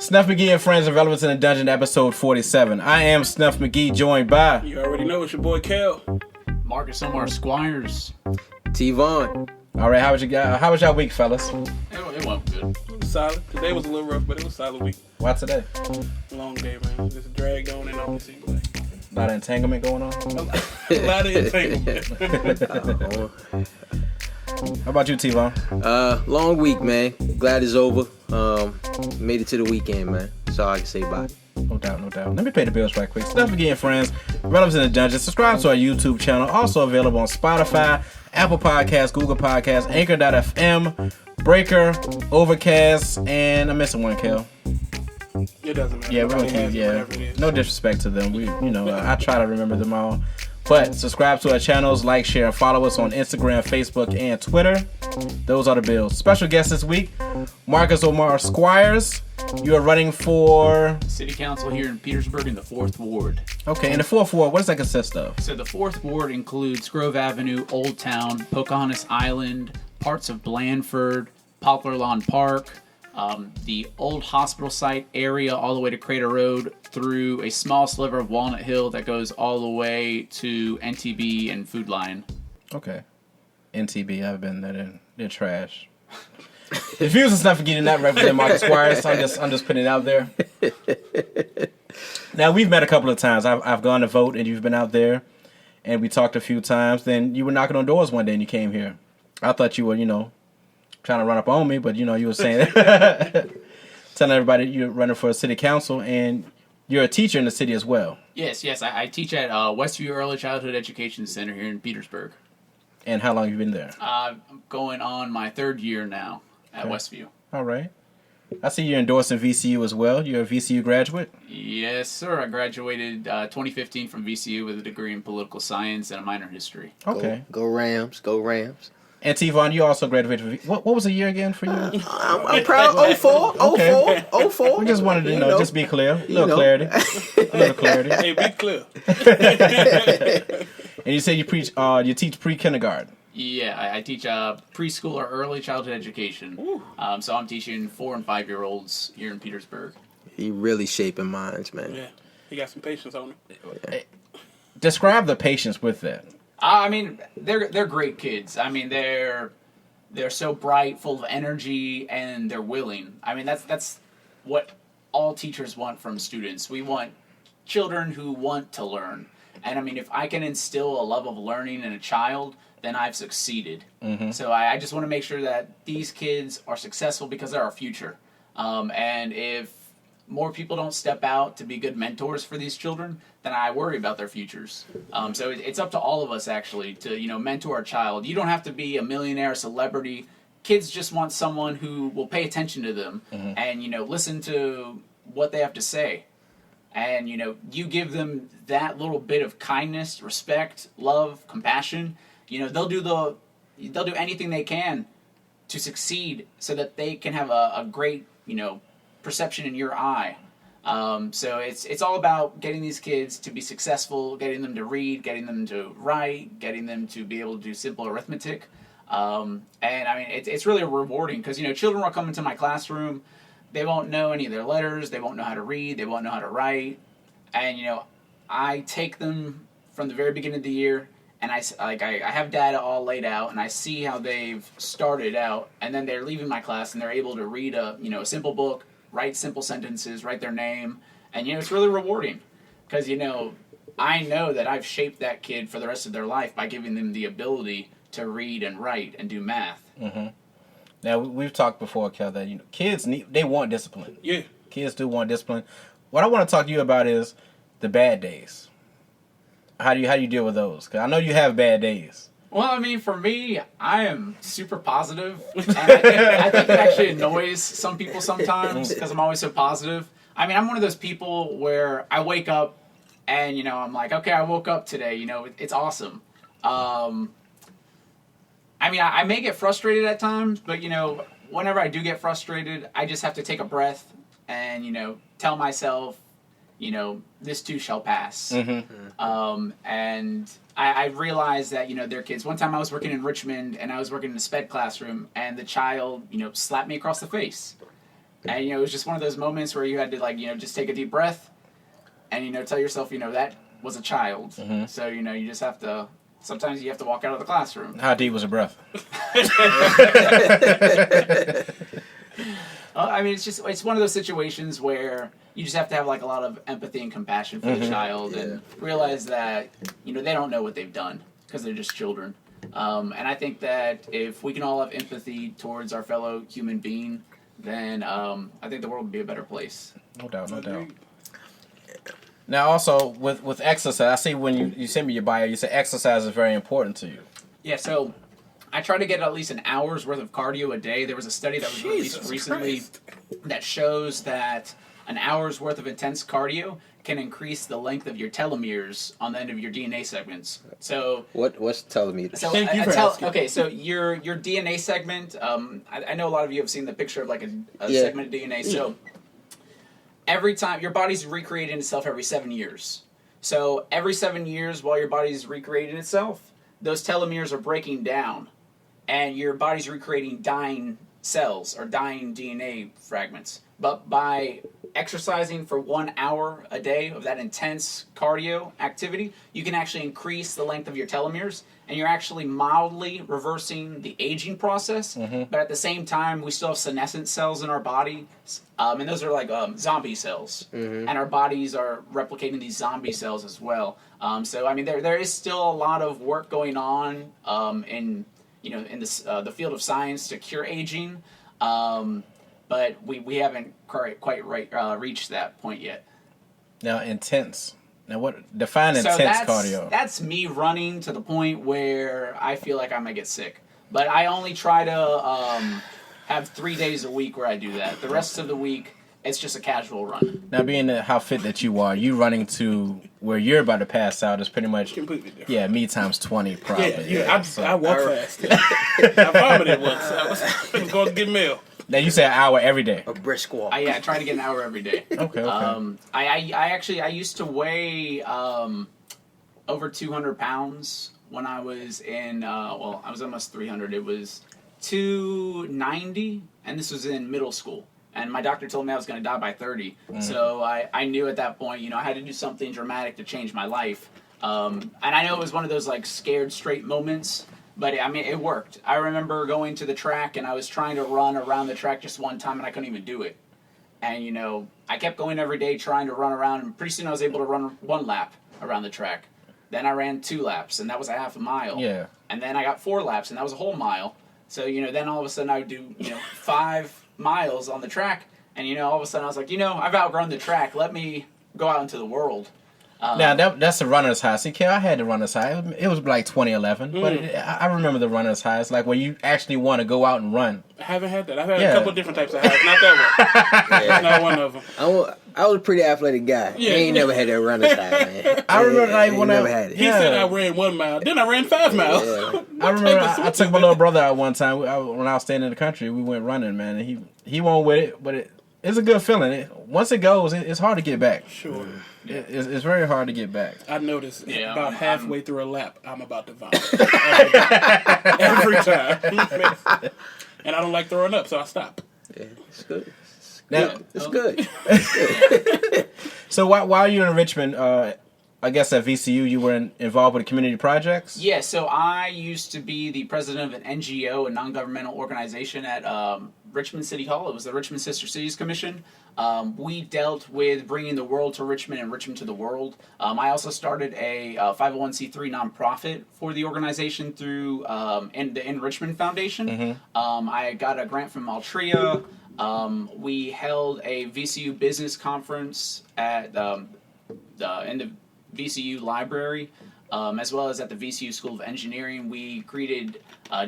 Snuff Magee and Friends, Irrelevance in the Dungeon, episode 47. I am Snuff Magee, joined by... You already know it's your boy Kel. Marcus Omar Squires T. Vaughan. All right, how was y'all week, fellas? It went good. It was solid. Today was a little rough, but it was a solid week. Why today? Long day, man. Just dragged on and on. A lot of entanglement going on? A lot of entanglement. How about you, T-Von? Long week, man. Glad it's over. Made it to the weekend, man. That's all I can say bye. No doubt. Let me pay the bills right quick. Snuff Magee and Friends, Irrelevance in the Dungeon. Subscribe to our YouTube channel. Also available on Spotify, Apple Podcasts, Google Podcasts, Anchor.fm, Breaker, Overcast, and I'm missing one, Kel. It doesn't matter. Yeah, we're gonna keep, no disrespect to them. I try to remember them all. But subscribe to our channels, like, share, and follow us on Instagram, Facebook, and Twitter. Those are the bills. Special guest this week, Marcus Omar Squires. You are running for... City Council here in Petersburg in the 4th Ward. Okay, in the 4th Ward, what does that consist of? So the 4th Ward includes Grove Avenue, Old Town, Pocahontas Island, parts of Blandford, Poplar Lawn Park, the old hospital site area all the way to Crater Road, through a small sliver of Walnut Hill that goes all the way to NTB and Food Line. Okay. NTB, I've been there. They're trash. The views and stuff are getting that represent Marcus Squires, so I'm just putting it out there. Now, we've met a couple of times. I've gone to vote, and you've been out there, and we talked a few times. Then you were knocking on doors one day, and you came here. I thought you were, trying to run up on me, but, you were saying telling everybody you're running for a city council, and you're a teacher in the city as well. Yes. I teach at Westview Early Childhood Education Center here in Petersburg. And how long have you been there? I'm going on my 3rd year now at Westview. All right. I see you're endorsing VCU as well. You're a VCU graduate? Yes, sir. I graduated 2015 from VCU with a degree in political science and a minor in history. Okay. Go Rams. Go Rams. And T-Von, you also graduated from what was the year again for you? I'm proud. 04. Okay. 04. We just wanted to just be clear. A little clarity. Hey, be clear. And you say you teach pre-kindergarten. Yeah, I teach preschool or early childhood education. So I'm teaching 4 and 5-year-olds here in Petersburg. He really shaping minds, man. Yeah, he got some patience on him. Describe the patience with that. I mean, they're great kids. I mean, they're so bright, full of energy, and they're willing. I mean, that's what all teachers want from students. We want children who want to learn. And I mean, if I can instill a love of learning in a child, then I've succeeded. Mm-hmm. So I just want to make sure that these kids are successful because they're our future. And if more people don't step out to be good mentors for these children, then I worry about their futures. So it's up to all of us, actually, to mentor a child. You don't have to be a millionaire, celebrity. Kids just want someone who will pay attention to them and listen to what they have to say. And you give them that little bit of kindness, respect, love, compassion. They'll do anything they can to succeed, so that they can have a great perception in your eye. So it's all about getting these kids to be successful, getting them to read, getting them to write, getting them to be able to do simple arithmetic. And I mean, it's really rewarding because, children will come into my classroom, they won't know any of their letters, they won't know how to read, they won't know how to write. And, I take them from the very beginning of the year, and I have data all laid out, and I see how they've started out, and then they're leaving my class, and they're able to read a simple book, write simple sentences, write their name, and it's really rewarding because I know that I've shaped that kid for the rest of their life by giving them the ability to read and write and do math. Mm-hmm. Now we've talked before, Kel, that kids they want discipline. Yeah, kids do want discipline. What I want to talk to you about is the bad days. How do you deal with those? Because I know you have bad days. Well, I mean, for me, I am super positive, and I think it actually annoys some people sometimes because I'm always so positive. I mean, I'm one of those people where I wake up and, I'm like, okay, I woke up today, it's awesome. I mean, I may get frustrated at times, but, whenever I do get frustrated, I just have to take a breath and, tell myself, this too shall pass. Mm-hmm. And I realized that, they're kids. One time I was working in Richmond, and I was working in a SPED classroom, and the child, slapped me across the face. And, it was just one of those moments where you had to, just take a deep breath and, tell yourself, that was a child. Mm-hmm. So, you just have to, sometimes you have to walk out of the classroom. How deep was the breath? It's one of those situations where you just have to have, a lot of empathy and compassion for the child and realize that, they don't know what they've done because they're just children. And I think that if we can all have empathy towards our fellow human being, then I think the world would be a better place. No doubt. Now, also, with exercise, I see when you sent me your bio, you said exercise is very important to you. Yeah, so I try to get at least an hour's worth of cardio a day. There was a study that was released recently that shows that an hour's worth of intense cardio can increase the length of your telomeres on the end of your DNA segments. So what's telomeres? So Thank you for asking. Okay, so your DNA segment. I know a lot of you have seen the picture of a segment of DNA. So every time your body's recreating itself every 7 years. So every 7 years, while your body's recreating itself, those telomeres are breaking down, and your body's recreating dying cells or dying DNA fragments. But by exercising for 1 hour a day of that intense cardio activity, you can actually increase the length of your telomeres, and you're actually mildly reversing the aging process. But at the same time, we still have senescent cells in our body, and those are zombie cells, and our bodies are replicating these zombie cells as well. So there is still a lot of work going on in the field of science to cure aging. But we haven't quite reached that point yet. Now, intense. Now, define intense cardio? That's me running to the point where I feel like I might get sick. But I only try to have 3 days a week where I do that. The rest of the week, it's just a casual run. Now, being how fit that you are, you running to where you're about to pass out is pretty much completely different. Yeah, me times 20 probably. Yeah. I walk fast. I vomited once. I was going to get mail. Now you say an hour every day. A brisk walk. I try to get an hour every day. Okay. I used to weigh over 200 pounds when I was in. I was almost 300. It was 290, and this was in middle school. And my doctor told me I was going to die by 30. So I knew at that point, I had to do something dramatic to change my life. And I know it was one of those scared straight moments. But, it worked. I remember going to the track, and I was trying to run around the track just one time, and I couldn't even do it. And, I kept going every day trying to run around, and pretty soon I was able to run 1 lap around the track. Then I ran 2 laps, and that was a half a mile. Yeah. And then I got 4 laps, and that was a whole mile. So, then all of a sudden I would do, 5 miles on the track, and, all of a sudden I was like, I've outgrown the track. Let me go out into the world. Now, that's the runner's high. See, I had the runner's high. It was like 2011, but I remember the runner's high. It's like where you actually want to go out and run. I haven't had that. I've had a couple of different types of highs. Not that one. That's not one of them. I was a pretty athletic guy. Yeah. I ain't never had that runner's high, man. I remember when never had it. He said I ran 1 mile. Then I ran 5 miles. Yeah. I remember I took my little brother out one time. When I was staying in the country, we went running, man. And he went with it, but it's a good feeling. Once it goes, it's hard to get back. Sure. It's very hard to get back. I noticed about halfway through a lap, I'm about to vomit. Every time. And I don't like throwing up, so I stop. Yeah, it's good. Now, It's good. So while you're in Richmond, I guess at VCU, you were involved with community projects? Yeah, so I used to be the president of an NGO, a non-governmental organization at Richmond City Hall. It was the Richmond Sister Cities Commission. We dealt with bringing the world to Richmond and Richmond to the world. I also started a 501c3 nonprofit for the organization through the In Richmond Foundation. I got a grant from Altria. We held a VCU business conference at in the VCU library, as well as at the VCU School of Engineering. We greeted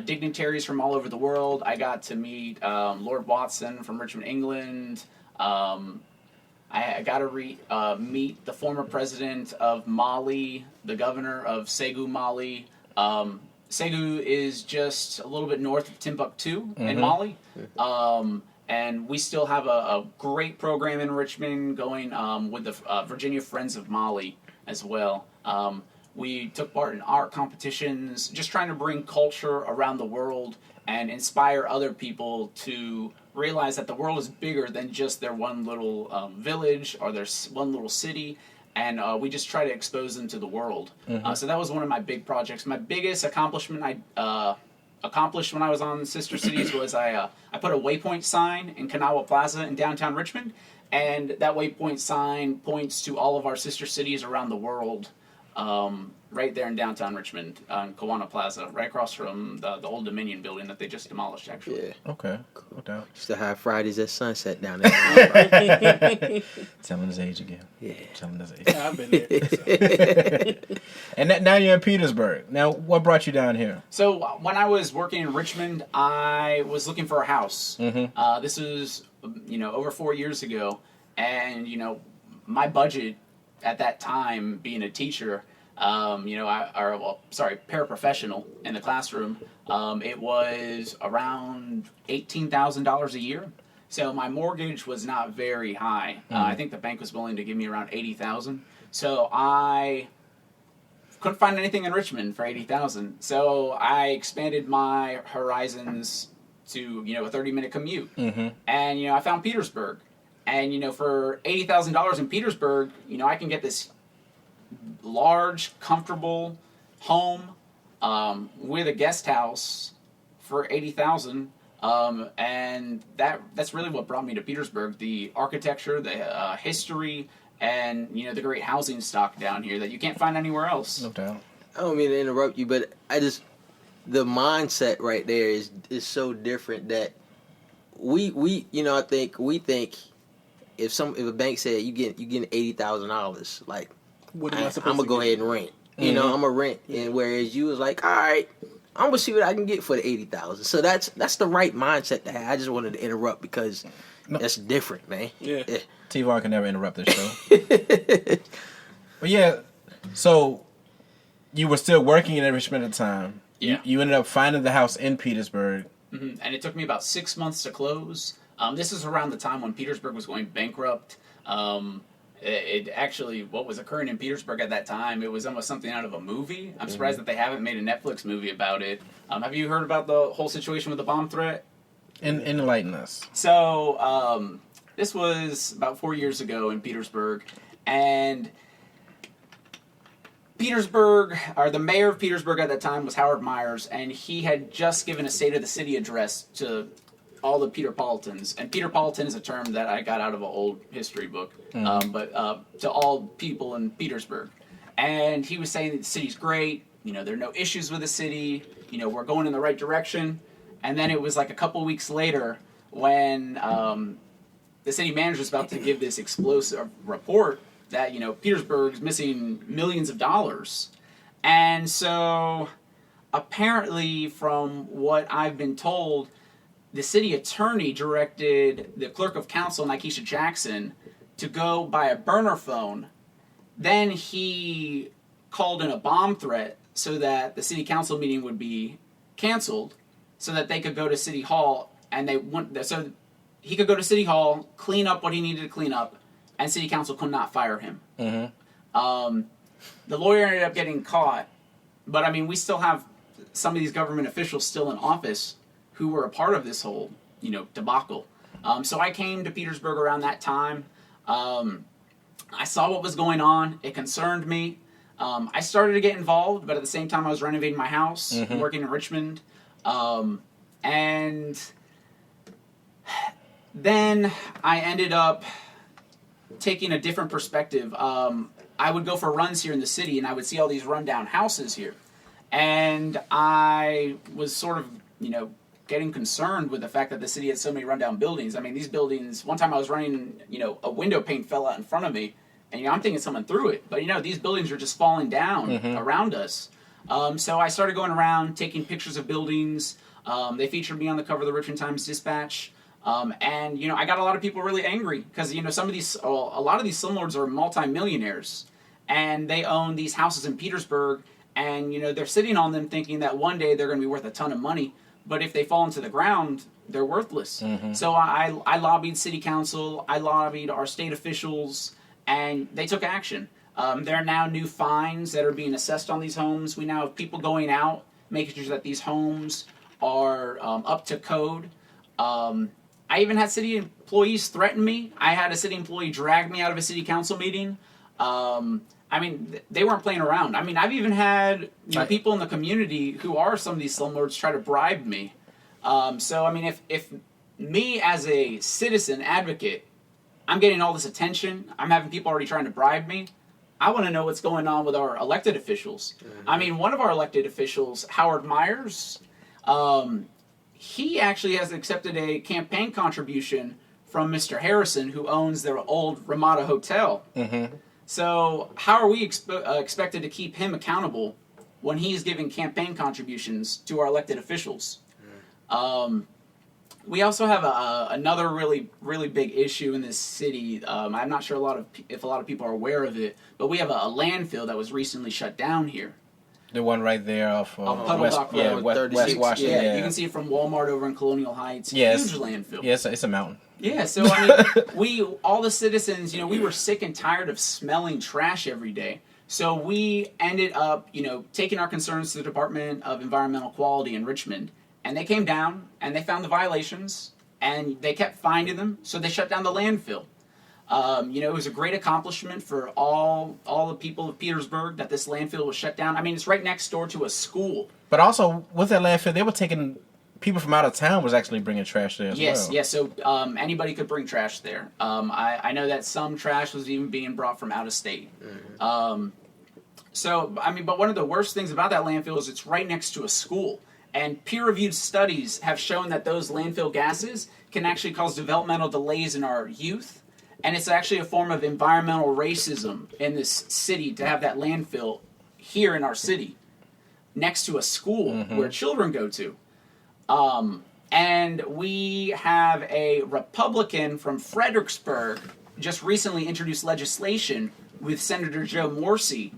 dignitaries from all over the world. I got to meet Lord Watson from Richmond, England. I got to meet the former president of Mali, the governor of Ségou, Mali. Ségou is just a little bit north of Timbuktu in Mali. And we still have a great program in Richmond going with the Virginia Friends of Mali as well. We took part in art competitions, just trying to bring culture around the world and inspire other people to realize that the world is bigger than just their one little village or their one little city. And we just try to expose them to the world. So that was one of my big projects. My biggest accomplishment I accomplished when I was on Sister Cities was I put a waypoint sign in Kanawha Plaza in downtown Richmond. And that waypoint sign points to all of our sister cities around the world, right there in downtown Richmond, on Kanawha Plaza, right across from the old Dominion building that they just demolished, actually. Yeah. Okay. No doubt. Used to have Fridays at sunset down there. Telling his age again. Yeah. Telling his age. Yeah, I've been there. So. And now you're in Petersburg. Now, what brought you down here? So when I was working in Richmond, I was looking for a house. This was, over 4 years ago. And, my budget at that time, being a teacher, paraprofessional in the classroom, it was around $18,000 a year. So my mortgage was not very high. I think the bank was willing to give me around $80,000. So I couldn't find anything in Richmond for $80,000. So I expanded my horizons to a 30-minute commute, and I found Petersburg. And, for $80,000 in Petersburg, I can get this large, comfortable home with a guest house for $80,000. And that's really what brought me to Petersburg. The architecture, the history, and, the great housing stock down here that you can't find anywhere else. No doubt. I don't mean to interrupt you, but the mindset right there is so different that we think if a bank said you getting $80,000, like What am I I'm supposed gonna to go get? ahead and rent. I'm gonna rent, and whereas you was like, all right, I'm gonna see what I can get for the $80,000. So that's the right mindset to have. I just wanted to interrupt because that's different, man. Yeah. T-Vaughn can never interrupt this show. But yeah, so you were still working in Richmond at the time. Yeah. You ended up finding the house in Petersburg. And it took me about 6 months to close. This is around the time when Petersburg was going bankrupt. It actually, what was occurring in Petersburg at that time, it was almost something out of a movie. I'm surprised that they haven't made a Netflix movie about it. Have you heard about the whole situation with the bomb threat? Enlighten us. So, this was about 4 years ago in Petersburg, and the mayor of Petersburg at that time was Howard Myers, and he had just given a State of the City address to all the Peterpolitans. And Peterpolitan is a term that I got out of an old history book, but to all people in Petersburg. And he was saying that the city's great, there are no issues with the city, we're going in the right direction. And then it was like a couple weeks later when the city manager was about to give this explosive report that, Petersburg's missing millions of dollars. And so apparently, from what I've been told, the city attorney directed the clerk of council, Nikesha Jackson, to go buy a burner phone. Then he called in a bomb threat so that the city council meeting would be canceled so that they could go to City Hall, and so he could go to City Hall, clean up what he needed to clean up, and City Council could not fire him. The lawyer ended up getting caught, but we still have some of these government officials still in office who were a part of this whole, debacle. So I came to Petersburg around that time. I saw what was going on. It concerned me. I started to get involved, but at the same time I was renovating my house, working in Richmond. And then I ended up taking a different perspective. I would go for runs here in the city, and I would see all these rundown houses here. And I was sort of, getting concerned with the fact that the city had so many rundown buildings. These buildings, one time I was running, a window pane fell out in front of me, and, I'm thinking someone threw it. But, these buildings are just falling down around us. So I started going around, taking pictures of buildings. They featured me on the cover of the Richmond Times-Dispatch. And, I got a lot of people really angry because, a lot of these slumlords are multimillionaires, and they own these houses in Petersburg, and, they're sitting on them thinking that one day they're going to be worth a ton of money, but if they fall into the ground, they're worthless. So I lobbied City Council, I lobbied our state officials, and they took action. There are now new fines that are being assessed on these homes. We now have people going out, making sure that these homes are up to code. I even had city employees threaten me. I had a city employee drag me out of a city council meeting. I mean, they weren't playing around. I mean, I've even had people in the community who are some of these slumlords try to bribe me. So, I mean, if me as a citizen advocate, I'm getting all this attention, I'm having people already trying to bribe me, I want to know what's going on with our elected officials. Mm-hmm. I mean, one of our elected officials, Howard Myers, he actually has accepted a campaign contribution from Mr. Harrison, who owns their old Ramada Hotel. Mm-hmm. So how are we expected to keep him accountable when he's giving campaign contributions to our elected officials? Mm. We also have another really, really big issue in this city. I'm not sure if a lot of people are aware of it, but we have a landfill that was recently shut down here. The one right there off Puddle Dock Road, West Washington. Yeah, you can see it from Walmart over in Colonial Heights. Yes. Huge landfill. Yes, it's a mountain. Yeah, so I mean, all the citizens, we were sick and tired of smelling trash every day. So we ended up, taking our concerns to the Department of Environmental Quality in Richmond. And they came down, and they found the violations, and they kept finding them, so they shut down the landfill. It was a great accomplishment for all the people of Petersburg that this landfill was shut down. I mean, it's right next door to a school. But also, with that landfill, they were taking... People from out of town was actually bringing trash there as well. Yes, so anybody could bring trash there. I know that some trash was even being brought from out of state. Mm-hmm. But one of the worst things about that landfill is it's right next to a school. And peer-reviewed studies have shown that those landfill gases can actually cause developmental delays in our youth. And it's actually a form of environmental racism in this city to have that landfill here in our city next to a school mm-hmm. where children go to. And we have a Republican from Fredericksburg just recently introduced legislation with Senator Joe Morsi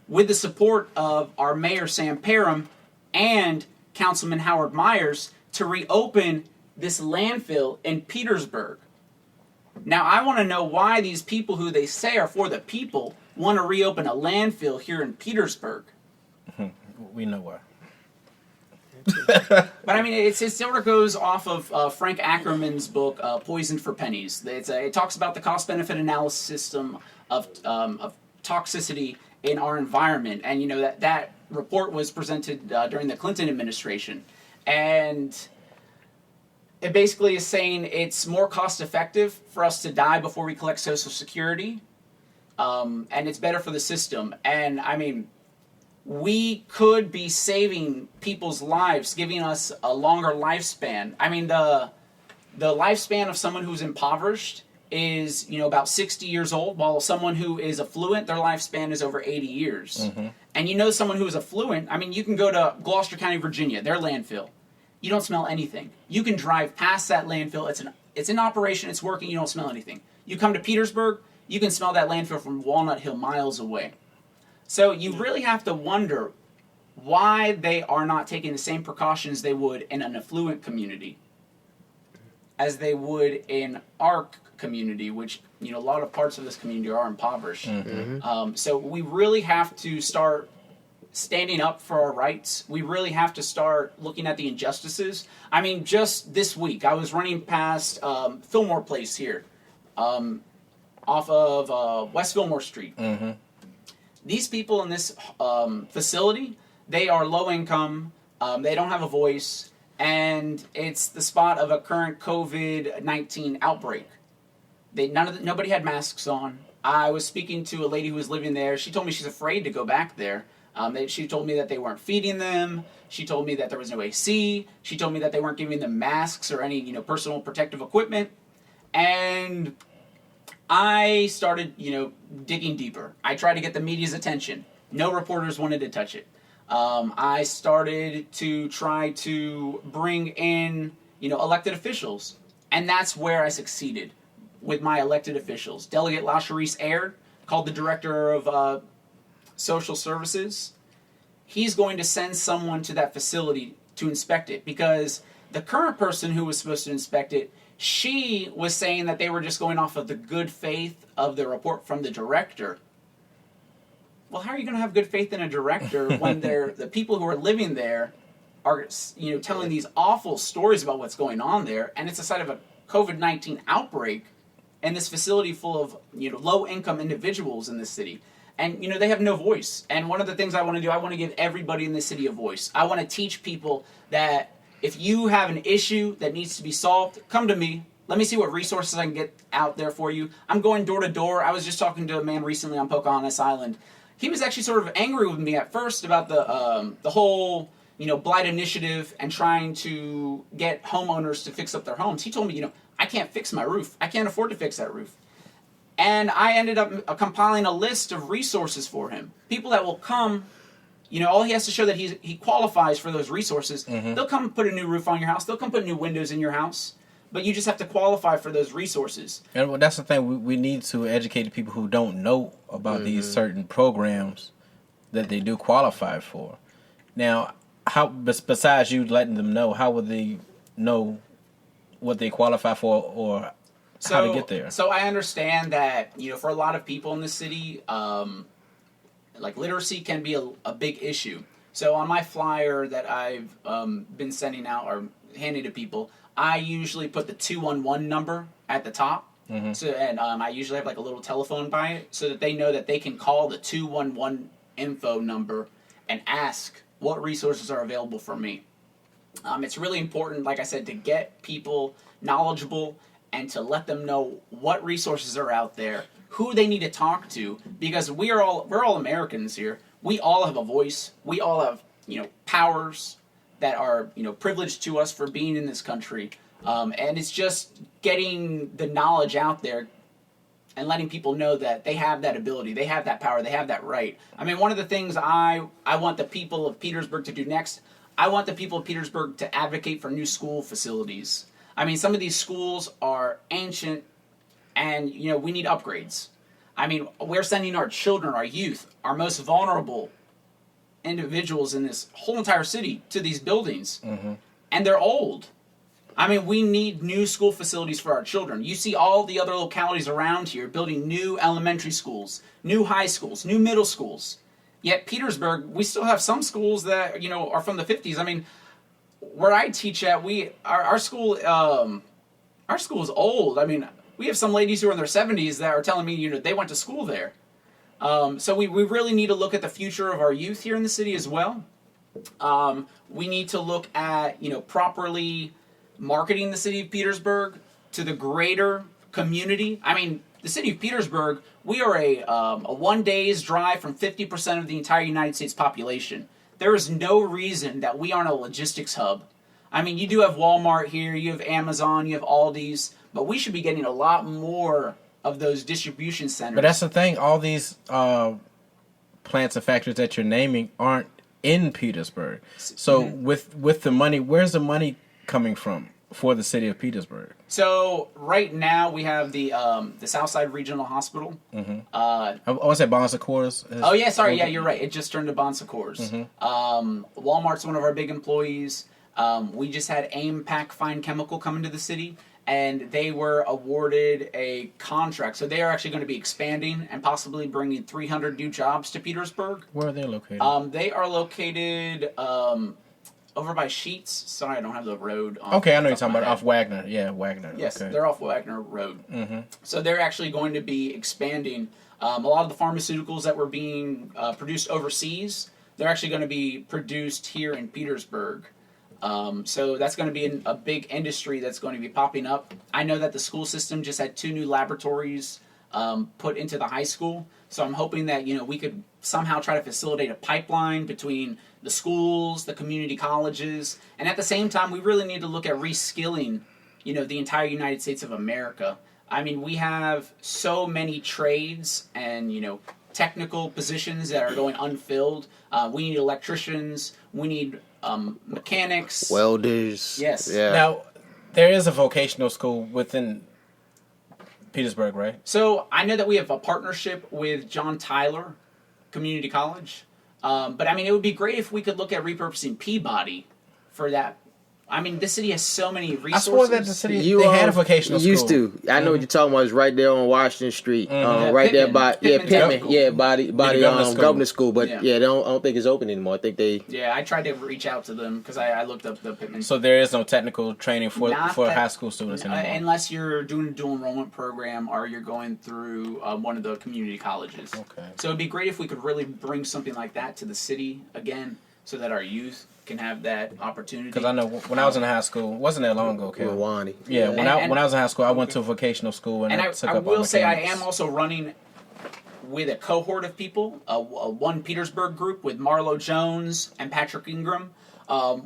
with the support of our Mayor Sam Parham and Councilman Howard Myers to reopen this landfill in Petersburg. Now, I want to know why these people who they say are for the people want to reopen a landfill here in Petersburg. We know why. But I mean, it sort of goes off of Frank Ackerman's book, Poisoned for Pennies. It talks about the cost-benefit analysis system of toxicity in our environment, and that report was presented during the Clinton administration, and it basically is saying it's more cost-effective for us to die before we collect Social Security, and it's better for the system. And I mean, we could be saving people's lives, giving us a longer lifespan. I mean, the lifespan of someone who's impoverished is, about 60 years old, while someone who is affluent, their lifespan is over 80 years. Mm-hmm. And someone who is affluent, I mean, you can go to Gloucester County, Virginia, their landfill. You don't smell anything. You can drive past that landfill. It's in operation. It's working. You don't smell anything. You come to Petersburg, you can smell that landfill from Walnut Hill miles away. So you really have to wonder why they are not taking the same precautions they would in an affluent community as they would in our community, which, a lot of parts of this community are impoverished. Mm-hmm. So we really have to start standing up for our rights. We really have to start looking at the injustices. I mean, just this week, I was running past Fillmore Place here, off of West Fillmore Street. Mm-hmm. These people in this facility, they are low income, they don't have a voice, and it's the spot of a current COVID-19 outbreak. Nobody had masks on. I was speaking to a lady who was living there. She told me she's afraid to go back there. She told me that they weren't feeding them. She told me that there was no AC. She told me that they weren't giving them masks or any, personal protective equipment. And I started, digging deeper. I tried to get the media's attention. No reporters wanted to touch it. I started to try to bring in, elected officials. And that's where I succeeded with my elected officials. Delegate LaCherice Aird, called the director of social services. He's going to send someone to that facility to inspect it, because the current person who was supposed to inspect it, she was saying that they were just going off of the good faith of the report from the director. well, how are you going to have good faith in a director when the people who are living there are, telling these awful stories about what's going on there, and it's a side of a COVID-19 outbreak in this facility full of, low-income individuals in this city. And, they have no voice. And one of the things I want to do, I want to give everybody in the city a voice. I want to teach people that if you have an issue that needs to be solved, come to me. Let me see what resources I can get out there for you. I'm going door to door. I was just talking to a man recently on Pocahontas Island. He was actually sort of angry with me at first about the whole, blight initiative and trying to get homeowners to fix up their homes. He told me, I can't fix my roof. I can't afford to fix that roof. And I ended up compiling a list of resources for him. People that will come, all he has to show that he qualifies for those resources. Mm-hmm. They'll come put a new roof on your house. They'll come put new windows in your house. But you just have to qualify for those resources. And that's the thing. We need to educate the people who don't know about these certain programs that they do qualify for. Now, how besides you letting them know, how would they know what they qualify for or how to get there? So I understand that, for a lot of people in the city, like literacy can be a big issue. So on my flyer that I've been sending out or handing to people, I usually put the 211 number at the top. Mm-hmm. So and I usually have like a little telephone by it so that they know that they can call the 211 info number and ask what resources are available for me. It's really important, like I said, to get people knowledgeable and to let them know what resources are out there, who they need to talk to, because we're all Americans here. We all have a voice. We all have, powers that are, privileged to us for being in this country. And it's just getting the knowledge out there and letting people know that they have that ability, they have that power, they have that right. I mean, one of the things I want the people of Petersburg to do next, I want the people of Petersburg to advocate for new school facilities. I mean, some of these schools are ancient and, we need upgrades. I mean, we're sending our children, our youth, our most vulnerable individuals in this whole entire city to these buildings. Mm-hmm. And they're old. I mean, we need new school facilities for our children. You see all the other localities around here building new elementary schools, new high schools, new middle schools. Yet Petersburg, we still have some schools that, are from the 50s. I mean, where I teach at, our school is old. I mean, we have some ladies who are in their 70s that are telling me, they went to school there. So we really need to look at the future of our youth here in the city as well. We need to look at, properly marketing the city of Petersburg to the greater community. I mean, the city of Petersburg, we are a 1 day's drive from 50% of the entire United States population. There is no reason that we aren't a logistics hub. I mean, you do have Walmart here, you have Amazon, you have Aldi's, but we should be getting a lot more of those distribution centers. But that's the thing. All these plants and factories that you're naming aren't in Petersburg. So with the money, where's the money coming from for the city of Petersburg? So right now we have the Southside Regional Hospital. Mm-hmm. I want to say Bon Secours. Oh yeah, sorry, yeah, you're right. It just turned to Bon Secours. Mm-hmm. Walmart's one of our big employees. We just had AIM-PAC Fine Chemical come into the city, and they were awarded a contract. So they are actually going to be expanding and possibly bringing 300 new jobs to Petersburg. Where are they located? They are located over by Sheets. Sorry, I don't have the road. Okay, I know you're talking about off Wagner. Yeah, Wagner. Yes, okay. They're off Wagner Road. Mm-hmm. So they're actually going to be expanding. A lot of the pharmaceuticals that were being produced overseas, they're actually going to be produced here in Petersburg. So that's going to be a big industry that's going to be popping up. I know that the school system just had 2 new laboratories put into the high school. So I'm hoping that, we could somehow try to facilitate a pipeline between the schools, the community colleges, and at the same time, we really need to look at reskilling, the entire United States of America. I mean, we have so many trades and, technical positions that are going unfilled. We need electricians. We need mechanics, welders. Yes. Yeah. Now, there is a vocational school within Petersburg, right? So I know that we have a partnership with John Tyler Community College, but I mean, it would be great if we could look at repurposing Peabody for that I mean, this city has so many resources. I swore that the city they had a vocational school. Used to. I know what you're talking about. It's right there on Washington Street. Right there by Pittman. Yeah, by the governor school. But I don't think it's open anymore. I think they. Yeah, I tried to reach out to them because I looked up the Pittman. So there is no technical training for high school students anymore, unless you're doing a dual enrollment program or you're going through one of the community colleges. Okay. So it'd be great if we could really bring something like that to the city again, so that our youth can have that opportunity. Because I know when I was in high school, it wasn't that long ago, Kel. Vaughan. Yeah, when I was in high school, I went to a vocational school and I took up will say I am also running with a cohort of people, a one Petersburg group with Marlo Jones and Patrick Ingram.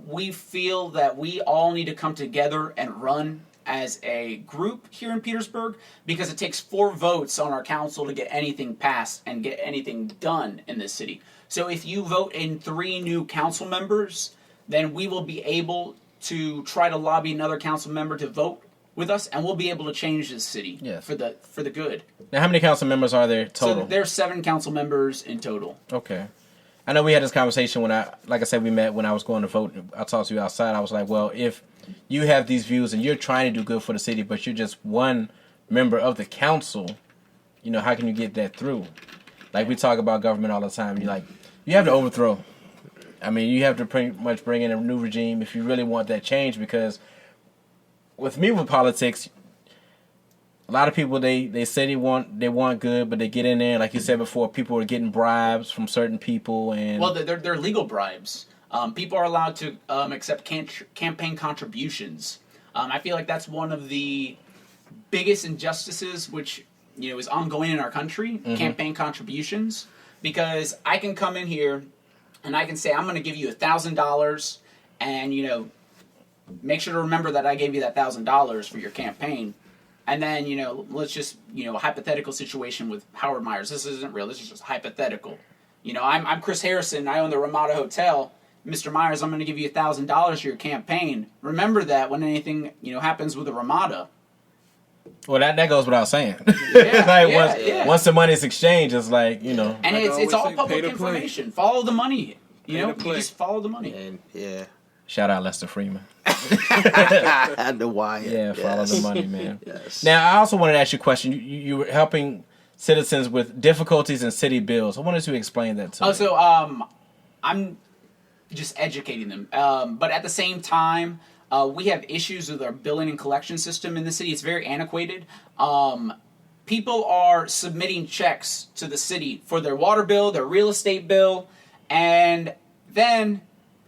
We feel that we all need to come together and run as a group here in Petersburg because it takes 4 votes on our council to get anything passed and get anything done in this city. So if you vote in 3 new council members, then we will be able to try to lobby another council member to vote with us, and we'll be able to change this city for the good. Now, how many council members are there total? So there's 7 council members in total. Okay. I know we had this conversation like I said, we met when I was going to vote. I talked to you outside. I was like, well, if you have these views and you're trying to do good for the city, but you're just one member of the council, how can you get that through? Like we talk about government all the time. You're like, you have to overthrow. I mean, you have to pretty much bring in a new regime if you really want that change. Because with politics, a lot of people they say they want good, but they get in there. Like you said before, people are getting bribes from certain people, and they're legal bribes. People are allowed to accept campaign contributions. I feel like that's one of the biggest injustices, which is ongoing in our country. Campaign contributions. Because I can come in here and I can say, I'm going to give you $1,000 and, make sure to remember that I gave you that $1,000 for your campaign. And then, let's just, a hypothetical situation with Howard Myers. This isn't real. This is just hypothetical. I'm Chris Harrison. I own the Ramada Hotel. Mr. Myers, I'm going to give you $1,000 for your campaign. Remember that when anything, happens with the Ramada. Well, that goes without saying. Once the money's exchanged, it's like, And it's all public information. Follow the money. You just follow the money. And, shout out Lester Freeman. The Wyatt. Yeah, follow the money, man. Yes. Now, I also wanted to ask you a question. You were helping citizens with difficulties in city bills. I wanted to explain that to me. So, I'm just educating them. But at the same time, we have issues with our billing and collection system in the city. It's very antiquated. People are submitting checks to the city for their water bill, their real estate bill, and then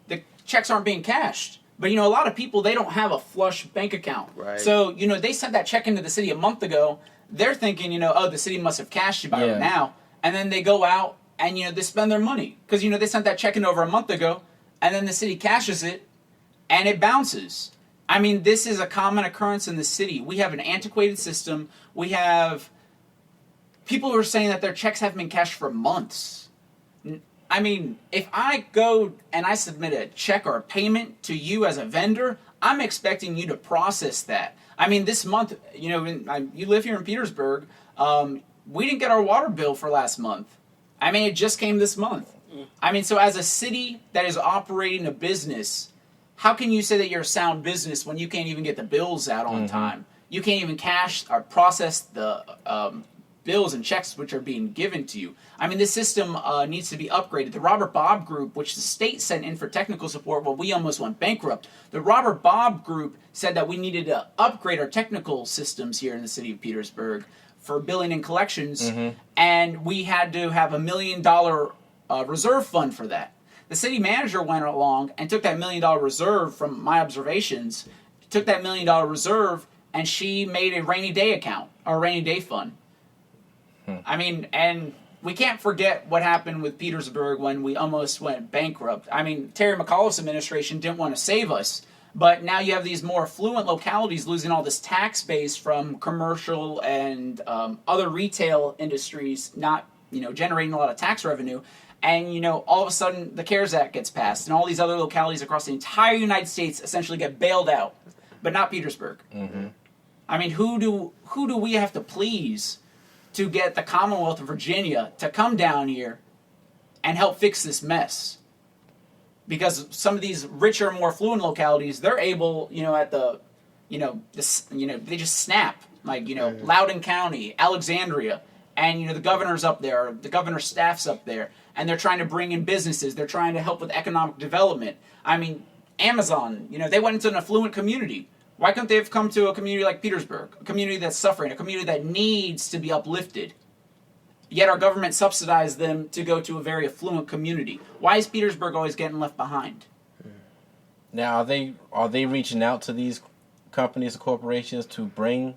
the checks aren't being cashed. But, a lot of people, they don't have a flush bank account. Right. So, they sent that check into the city a month ago. They're thinking, the city must have cashed it by now. And then they go out and, they spend their money. Because, they sent that check in over a month ago, and then the city cashes it, and it bounces. I mean, this is a common occurrence in the city. We have an antiquated system. We have people who are saying that their checks haven't been cashed for months. I mean, if I go and I submit a check or a payment to you as a vendor, I'm expecting you to process that. I mean, this month, you live here in Petersburg. We didn't get our water bill for last month. I mean, it just came this month. I mean, so as a city that is operating a business, how can you say that you're a sound business when you can't even get the bills out on time? You can't even cash or process the bills and checks which are being given to you. I mean, this system needs to be upgraded. The Robert Bob Group, which the state sent in for technical support, well, we almost went bankrupt. The Robert Bob Group said that we needed to upgrade our technical systems here in the city of Petersburg for billing and collections, and we had to have $1 million reserve fund for that. The city manager went along and took that $1 million reserve from my observations, took that $1 million reserve, and she made a rainy day account, or a rainy day fund. I mean, and we can't forget what happened with Petersburg when we almost went bankrupt. I mean, Terry McAuliffe's administration didn't want to save us, but now you have these more affluent localities losing all this tax base from commercial and other retail industries not, generating a lot of tax revenue. And, all of a sudden the CARES Act gets passed, and all these other localities across the entire United States essentially get bailed out, but not Petersburg. I mean, who do we have to please to get the Commonwealth of Virginia to come down here and help fix this mess? because some of these richer, more affluent localities, they're able, at the, they just snap, like, Loudoun County, Alexandria, and, the governor's up there, the governor's staff's up there, and they're trying to bring in businesses, they're trying to help with economic development. I mean, Amazon, they went into an affluent community. Why couldn't they have come to a community like Petersburg, a community that's suffering, a community that needs to be uplifted? Yet our government subsidized them to go to a very affluent community. Why is Petersburg always getting left behind? Now, are they reaching out to these companies and corporations to bring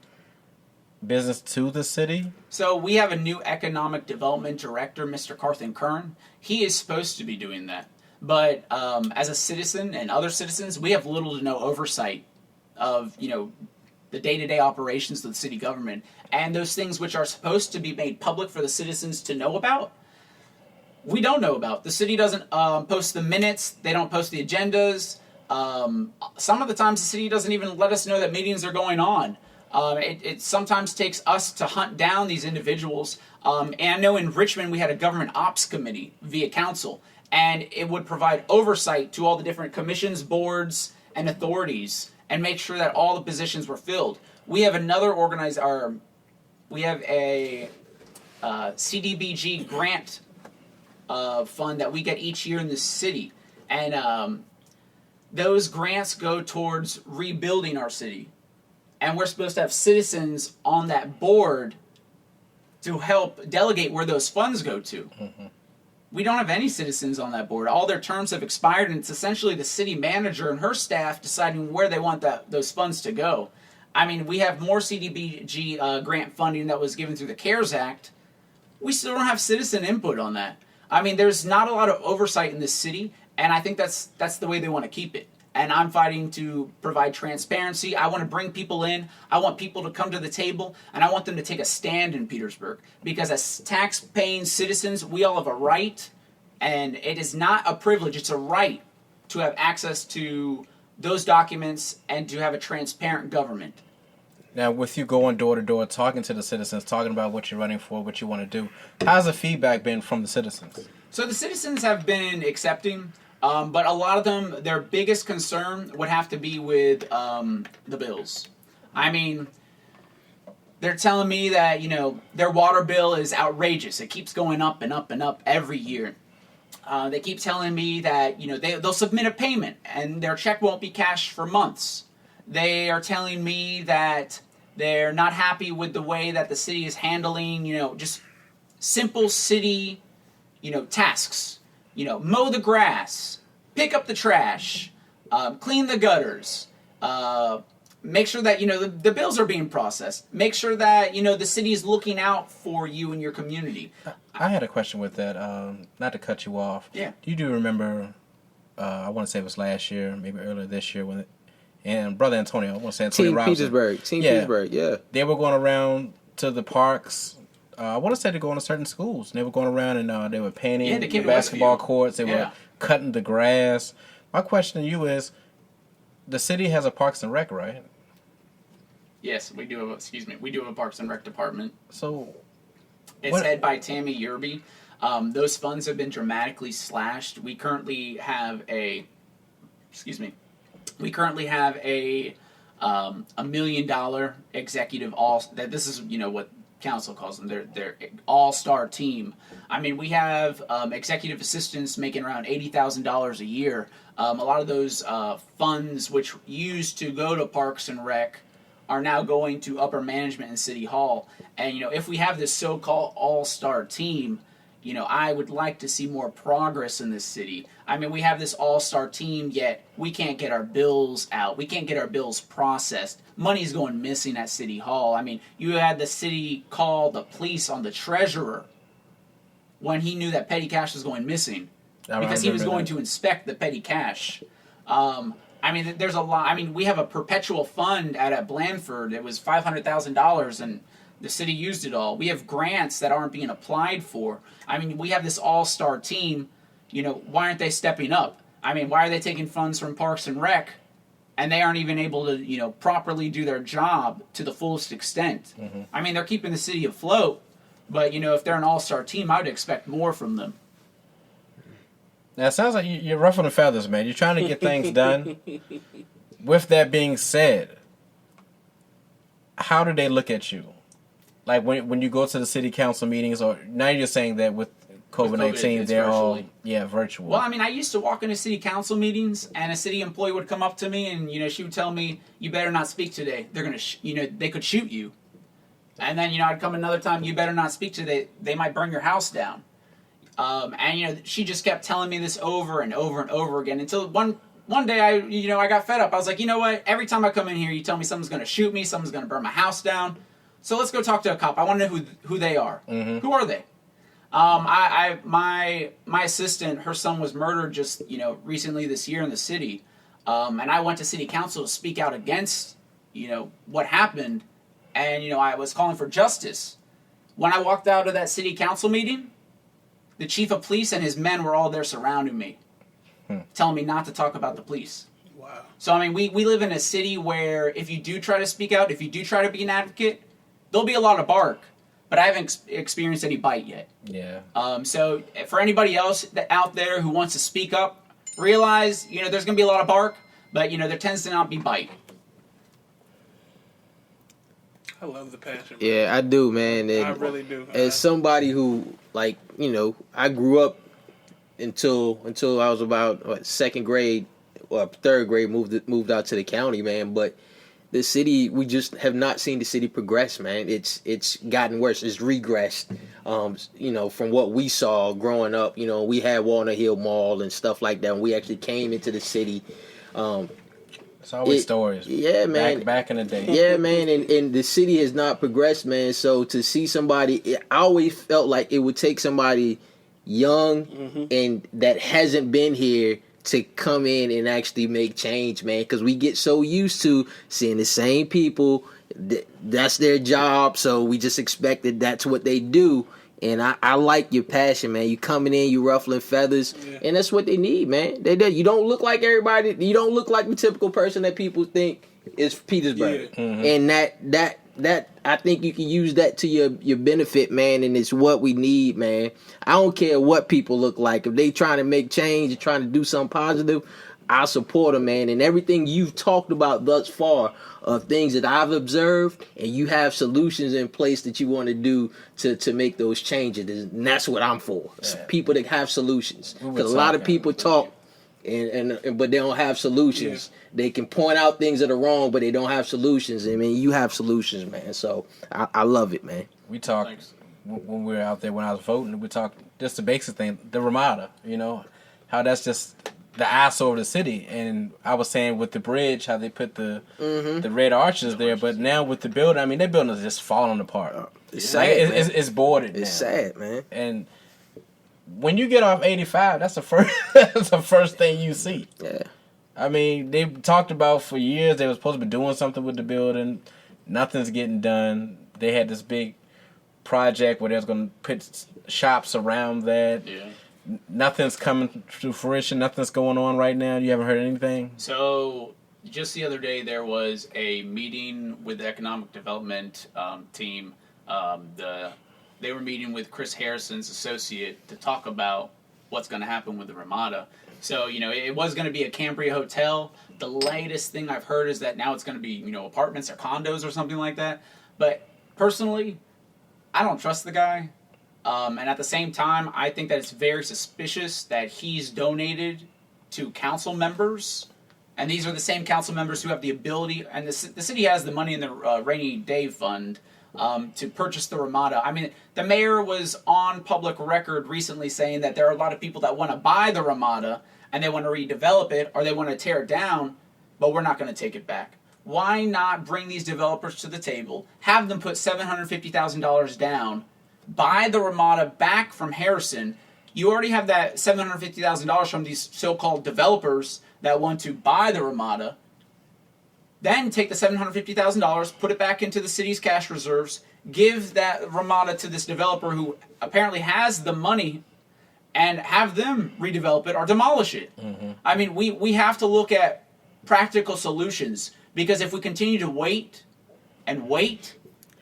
business to the city? So we have a new economic development director, Mr. Carthen Kern. He is supposed to be doing that. But as a citizen and other citizens, we have little to no oversight of, the day-to-day operations of the city government. And those things which are supposed to be made public for the citizens to know about, we don't know about. The city doesn't post the minutes. They don't post the agendas. Some of the times the city doesn't even let us know that meetings are going on. It sometimes takes us to hunt down these individuals. And I know in Richmond we had a government ops committee via council, and it would provide oversight to all the different commissions, boards, and authorities, and make sure that all the positions were filled. We have another we have a CDBG grant fund that we get each year in the city, and those grants go towards rebuilding our city. And we're supposed to have citizens on that board to help delegate where those funds go to. Mm-hmm. We don't have any citizens on that board. All their terms have expired, and it's essentially the city manager and her staff deciding where they want those funds to go. I mean, we have more CDBG grant funding that was given through the CARES Act. We still don't have citizen input on that. I mean, there's not a lot of oversight in this city, and I think that's the way they want to keep it. And I'm fighting to provide transparency. I want to bring people in. I want people to come to the table, and I want them to take a stand in Petersburg. Because as tax-paying citizens, we all have a right, and it is not a privilege, it's a right to have access to those documents and to have a transparent government. Now, with you going door to door, talking to the citizens, talking about what you're running for, what you want to do, how's the feedback been from the citizens? So the citizens have been accepting. But a lot of them, their biggest concern would have to be with the bills. I mean, they're telling me that, their water bill is outrageous. It keeps going up and up and up every year. They keep telling me that, they'll submit a payment and their check won't be cashed for months. They are telling me that they're not happy with the way that the city is handling, just simple city, tasks. Mow the grass, pick up the trash, clean the gutters, make sure that, the bills are being processed. Make sure that, the city is looking out for you and your community. I had a question with that, not to cut you off. Yeah. You do remember, I want to say it was last year, maybe earlier this year, and Brother Antonio, I want to say Antonio Robinson. Petersburg, yeah. They were going around to the parks. I want to say they're going to certain schools. They were going around and they were painting the basketball courts. They were cutting the grass. My question to you is, the city has a Parks and Rec, right? Yes, we do have. We do have a Parks and Rec department. So, it's headed by Tammy Yerby. Those funds have been dramatically slashed. We currently have a. We currently have a $1 million executive this is what council calls them their all-star team. I mean, we have executive assistants making around $80,000 a year. A lot of those funds which used to go to Parks and Rec are now going to upper management in City Hall. And if we have this so-called all-star team, I would like to see more progress in this city. I mean, we have this all-star team, yet we can't get our bills out. We can't get our bills processed. Money's going missing at City Hall. I mean, you had the city call the police on the treasurer when he knew that petty cash was going missing because he was going to inspect the petty cash. I mean, there's a lot. I mean, we have a perpetual fund at Blandford. It was $500,000, and the city used it all. We have grants that aren't being applied for. I mean, we have this all-star team. Why aren't they stepping up? I mean, why are they taking funds from Parks and Rec, and they aren't even able to, properly do their job to the fullest extent? Mm-hmm. I mean, they're keeping the city afloat, but, if they're an all-star team, I would expect more from them. Now, it sounds like you're ruffling the feathers, man. You're trying to get things done. With that being said, how do they look at you? Like, when you go to the city council meetings, or now you're saying that with COVID-19, they're all virtual. Well, I mean, I used to walk into city council meetings, and a city employee would come up to me, and she would tell me, "You better not speak today. They're gonna, they could shoot you." And then I'd come another time, "You better not speak today. They might burn your house down." And she just kept telling me this over and over and over again until one day I got fed up. I was like, you know what? Every time I come in here, you tell me someone's gonna shoot me, someone's gonna burn my house down. So let's go talk to a cop. I want to know who they are. Mm-hmm. Who are they? My assistant, her son was murdered just recently this year in the city, and I went to city council to speak out against what happened, and I was calling for justice. When I walked out of that city council meeting, the chief of police and his men were all there surrounding me, telling me not to talk about the police. Wow. So I mean, we live in a city where if you do try to speak out, if you do try to be an advocate, there'll be a lot of bark. But I haven't experienced any bite yet. Yeah. So for anybody else out there who wants to speak up, realize, there's going to be a lot of bark, but, there tends to not be bite. I love the passion. Yeah, I do, man. And I really do. As somebody who, I grew up until I was about second grade or third grade, moved out to the county, man. But the city, we just have not seen the city progress, man. It's gotten worse. It's regressed. From what we saw growing up, we had Walnut Hill Mall and stuff like that. When we actually came into the city. It's always stories. Yeah, man. Back in the day. Yeah, man. And the city has not progressed, man. So to see somebody, I always felt like it would take somebody young and that hasn't been here to come in and actually make change, man, because we get so used to seeing the same people. That's their job, so we just expect that's what they do. And I like your passion, man. You coming in, you ruffling feathers, and that's what they need, man. You don't look like everybody. You don't look like the typical person that people think is Petersburg, and that I think you can use that to your benefit, man, and it's what we need, man. I don't care what people look like. If they trying to make change and trying to do something positive, I support them, man. And everything you've talked about thus far of things that I've observed, and you have solutions in place that you want to do to make those changes, and that's what I'm for. Yeah. People that have solutions. Because a lot of people talk, but they don't have solutions. Yeah. They can point out things that are wrong, but they don't have solutions. I mean, you have solutions, man. So I love it, man. We talked when we were out there when I was voting. We talked just the basic thing, the Ramada. How that's just the eyesore of the city. And I was saying with the bridge, how they put the red arches there, but now with the building, I mean, their building is just falling apart. It's sad. It's boarded. It's sad, man. And when you get off 85, that's the first. That's the first thing you see. Yeah. I mean, they talked about for years they were supposed to be doing something with the building. Nothing's getting done. They had this big project where they was going to put shops around that. Yeah. Nothing's coming to fruition. Nothing's going on right now. You haven't heard anything? So just the other day there was a meeting with the economic development team. They were meeting with Chris Harrison's associate to talk about what's going to happen with the Ramada. So, it was going to be a Cambria hotel. The latest thing I've heard is that now it's going to be, apartments or condos or something like that. But personally, I don't trust the guy. And at the same time, I think that it's very suspicious that he's donated to council members. And these are the same council members who have the ability, and the city has the money in the rainy day fund to purchase the Ramada. I mean, the mayor was on public record recently saying that there are a lot of people that want to buy the Ramada and they want to redevelop it or they want to tear it down, but we're not going to take it back. Why not bring these developers to the table, have them put $750,000 down, buy the Ramada back from Harrison? You already have that $750,000 from these so-called developers that want to buy the Ramada. Then take the $750,000, put it back into the city's cash reserves, give that Ramada to this developer who apparently has the money, and have them redevelop it or demolish it. Mm-hmm. I mean, we have to look at practical solutions, because if we continue to wait and wait,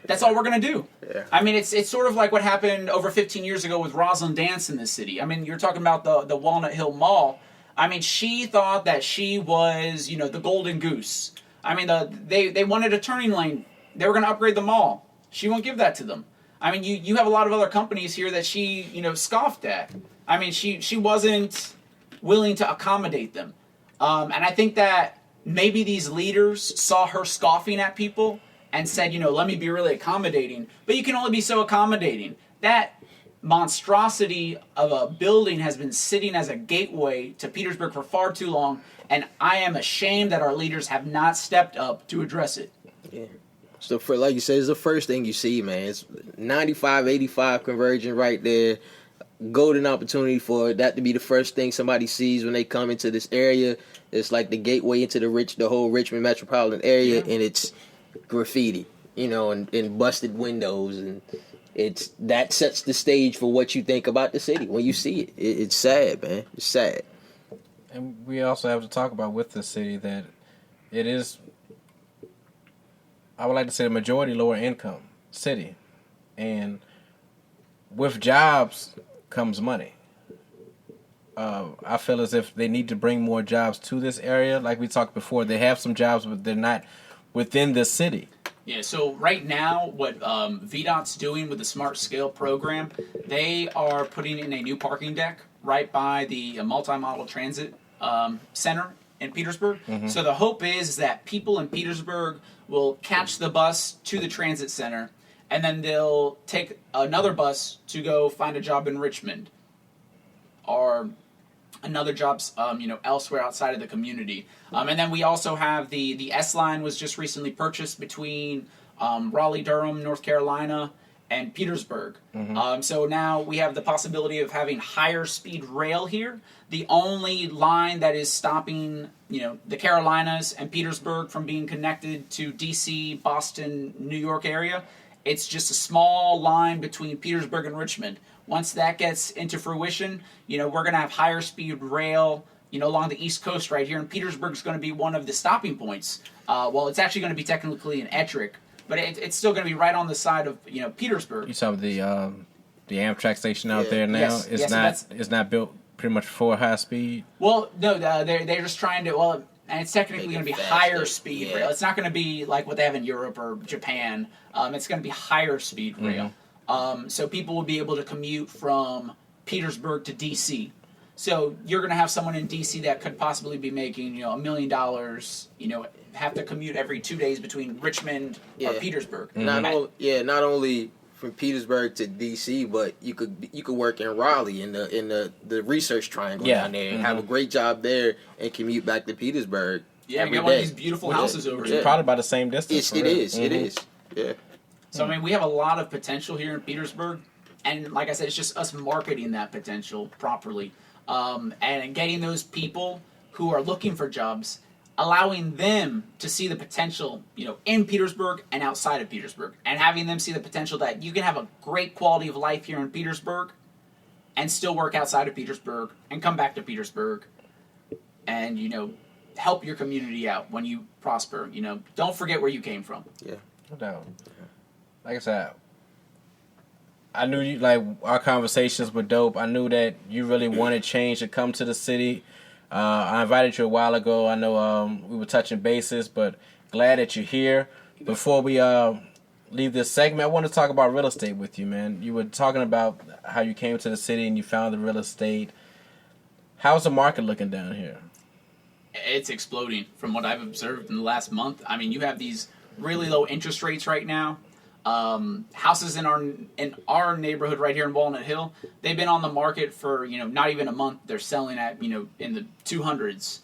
That's all we're going to do. Yeah. I mean, it's sort of like what happened over 15 years ago with Rosalind Dance in this city. I mean, you're talking about the Walnut Hill Mall. I mean, she thought that she was, the golden goose. I mean, they wanted a turning lane. They were going to upgrade the mall. She won't give that to them. I mean, you have a lot of other companies here that she, scoffed at. I mean, she wasn't willing to accommodate them. And I think that maybe these leaders saw her scoffing at people and said, let me be really accommodating. But you can only be so accommodating. That monstrosity of a building has been sitting as a gateway to Petersburg for far too long, and I am ashamed that our leaders have not stepped up to address it. Yeah. So, like you said, it's the first thing you see, man. It's 95-85 conversion right there. Golden opportunity for that to be the first thing somebody sees when they come into this area. It's like the gateway into the whole Richmond metropolitan area, and it's graffiti, and busted windows, and that sets the stage for what you think about the city when you see it. It's sad, man. It's sad. And we also have to talk about with the city that it is, I would like to say, the majority lower income city, and with jobs comes money. I feel as if they need to bring more jobs to this area. Like we talked before, they have some jobs, but they're not within the city. Yeah, so right now, what VDOT's doing with the Smart Scale program, they are putting in a new parking deck right by the multi-model transit center in Petersburg. Mm-hmm. So the hope is that people in Petersburg will catch the bus to the transit center, and then they'll take another bus to go find a job in Richmond or another jobs, elsewhere outside of the community. And then we also have the S-Line was just recently purchased between Raleigh-Durham, North Carolina, and Petersburg. Mm-hmm. So now we have the possibility of having higher speed rail here. The only line that is stopping, the Carolinas and Petersburg from being connected to D.C., Boston, New York area, it's just a small line between Petersburg and Richmond. Once that gets into fruition, we're going to have higher speed rail, along the East Coast right here. And Petersburg is going to be one of the stopping points. Well, it's actually going to be technically in Ettrick, but it's still going to be right on the side of, Petersburg. You saw the Amtrak station out there now. Yes. It's not built pretty much for high speed. Well, no, they're just trying to, and it's technically going to be higher speed rail. It's not going to be like what they have in Europe or Japan. It's going to be higher speed rail. Mm-hmm. So people will be able to commute from Petersburg to D.C. So you're going to have someone in D.C. that could possibly be making, $1 million, have to commute every 2 days between Richmond or Petersburg. Mm-hmm. Not only from Petersburg to D.C., but you could work in Raleigh in the research triangle down there and have a great job there and commute back to Petersburg. Yeah, we got one of these beautiful houses over here. It's probably about the same distance. It is. Yeah. So, I mean, we have a lot of potential here in Petersburg. And like I said, it's just us marketing that potential properly. And getting those people who are looking for jobs, allowing them to see the potential, in Petersburg and outside of Petersburg. And having them see the potential that you can have a great quality of life here in Petersburg and still work outside of Petersburg and come back to Petersburg and, help your community out when you prosper. Don't forget where you came from. Yeah. No doubt. Like I said, I knew you, like, our conversations were dope. I knew that you really wanted change to come to the city. I invited you a while ago. I know we were touching bases, but glad that you're here. Before we leave this segment, I want to talk about real estate with you, man. You were talking about how you came to the city and you found the real estate. How's the market looking down here? It's exploding from what I've observed in the last month. I mean, you have these really low interest rates right now. Houses in our neighborhood right here in Walnut Hill, they've been on the market for, not even a month. They're selling at, in the 200s.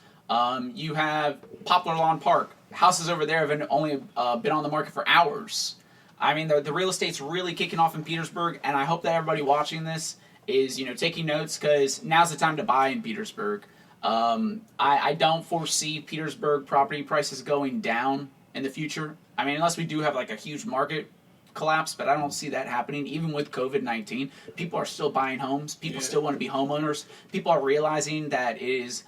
You have Poplar Lawn Park. Houses over there have only been on the market for hours. I mean, the real estate's really kicking off in Petersburg, and I hope that everybody watching this is, taking notes, because now's the time to buy in Petersburg. I don't foresee Petersburg property prices going down in the future. I mean, unless we do have, like, a huge market collapse, but I don't see that happening. Even with COVID-19, people are still buying homes. People still want to be homeowners. People are realizing that it is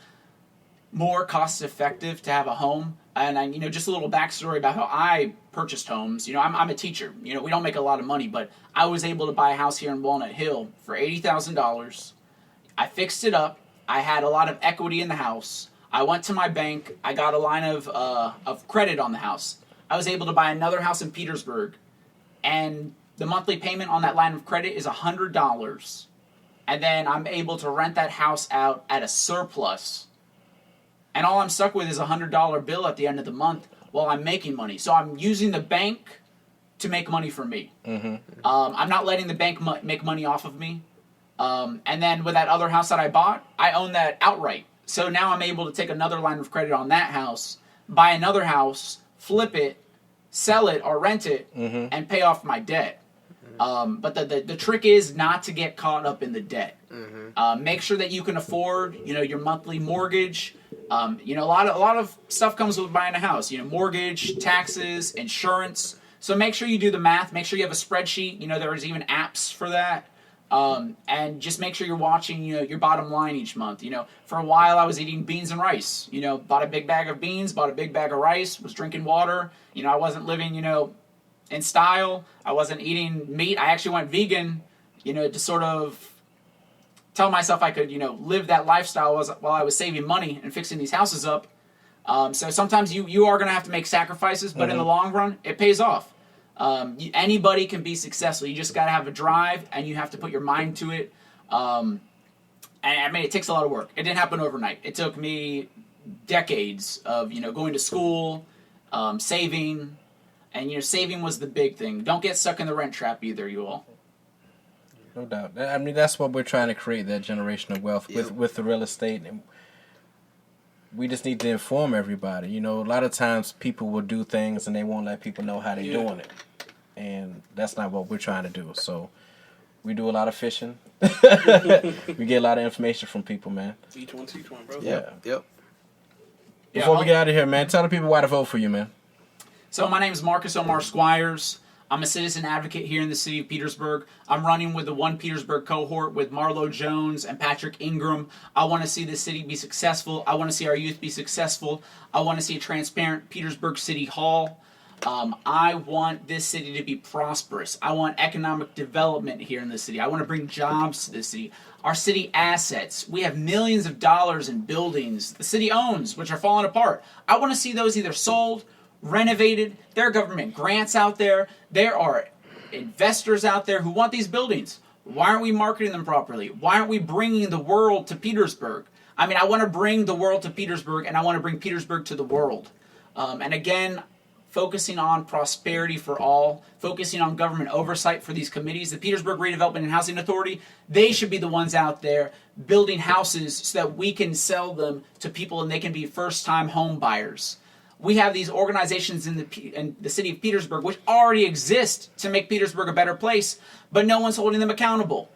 more cost effective to have a home. And just a little backstory about how I purchased homes. You know, I'm a teacher. You know, we don't make a lot of money, but I was able to buy a house here in Walnut Hill for $80,000. I fixed it up. I had a lot of equity in the house. I went to my bank. I got a line of credit on the house. I was able to buy another house in Petersburg, and the monthly payment on that line of credit is $100. And then I'm able to rent that house out at a surplus. And all I'm stuck with is a $100 bill at the end of the month while I'm making money. So I'm using the bank to make money for me. Mm-hmm. I'm not letting the bank make money off of me. And then with that other house that I bought, I own that outright. So now I'm able to take another line of credit on that house, buy another house, flip it, sell it or rent it, and pay off my debt. But the trick is not to get caught up in the debt. Make sure that you can afford, you know, your monthly mortgage. You know, a lot of stuff comes with buying a house. You know, mortgage, taxes, insurance. So make sure you do the math. Make sure you have a spreadsheet. You know, there's even apps for that. And just make sure you're watching, you know, your bottom line each month. You know, for a while I was eating beans and rice. You know, bought a big bag of beans, bought a big bag of rice, was drinking water. You know, I wasn't living, you know, in style. I wasn't eating meat. I actually went vegan, you know, to sort of tell myself I could, you know, live that lifestyle while I was saving money and fixing these houses up. So sometimes you are going to have to make sacrifices, but in the long run, it pays off. Anybody can be successful. You just got to have a drive, and you have to put your mind to it. And I mean, it takes a lot of work. It didn't happen overnight. It took me decades of, you know, going to school, saving, and, you know, saving was the big thing. Don't get stuck in the rent trap either, you all. No doubt. I mean, that's what we're trying to create, that generational wealth with the real estate. And we just need to inform everybody. You know, a lot of times people will do things and they won't let people know how they're doing it. And that's not what we're trying to do. So we do a lot of fishing. We get a lot of information from people, man. Each one, bro. Yeah. Yep. Before we get out of here, man, tell the people why to vote for you, man. So my name is Marcus Omar Squires. I'm a citizen advocate here in the city of Petersburg. I'm running with the One Petersburg cohort with Marlo Jones and Patrick Ingram. I want to see the city be successful. I want to see our youth be successful. I want to see a transparent Petersburg City Hall. I want this city to be prosperous. I want economic development here in the city. I want to bring jobs to the city. Our city assets. We have millions of dollars in buildings the city owns, which are falling apart. I want to see those either sold, renovated. There are government grants out there. There are investors out there who want these buildings. Why aren't we marketing them properly? Why aren't we bringing the world to Petersburg? I mean, I want to bring the world to Petersburg, and I want to bring Petersburg to the world. And again, focusing on prosperity for all, focusing on government oversight for these committees. The Petersburg Redevelopment and Housing Authority, they should be the ones out there building houses so that we can sell them to people and they can be first-time home buyers. We have these organizations in the city of Petersburg which already exist to make Petersburg a better place, but no one's holding them accountable.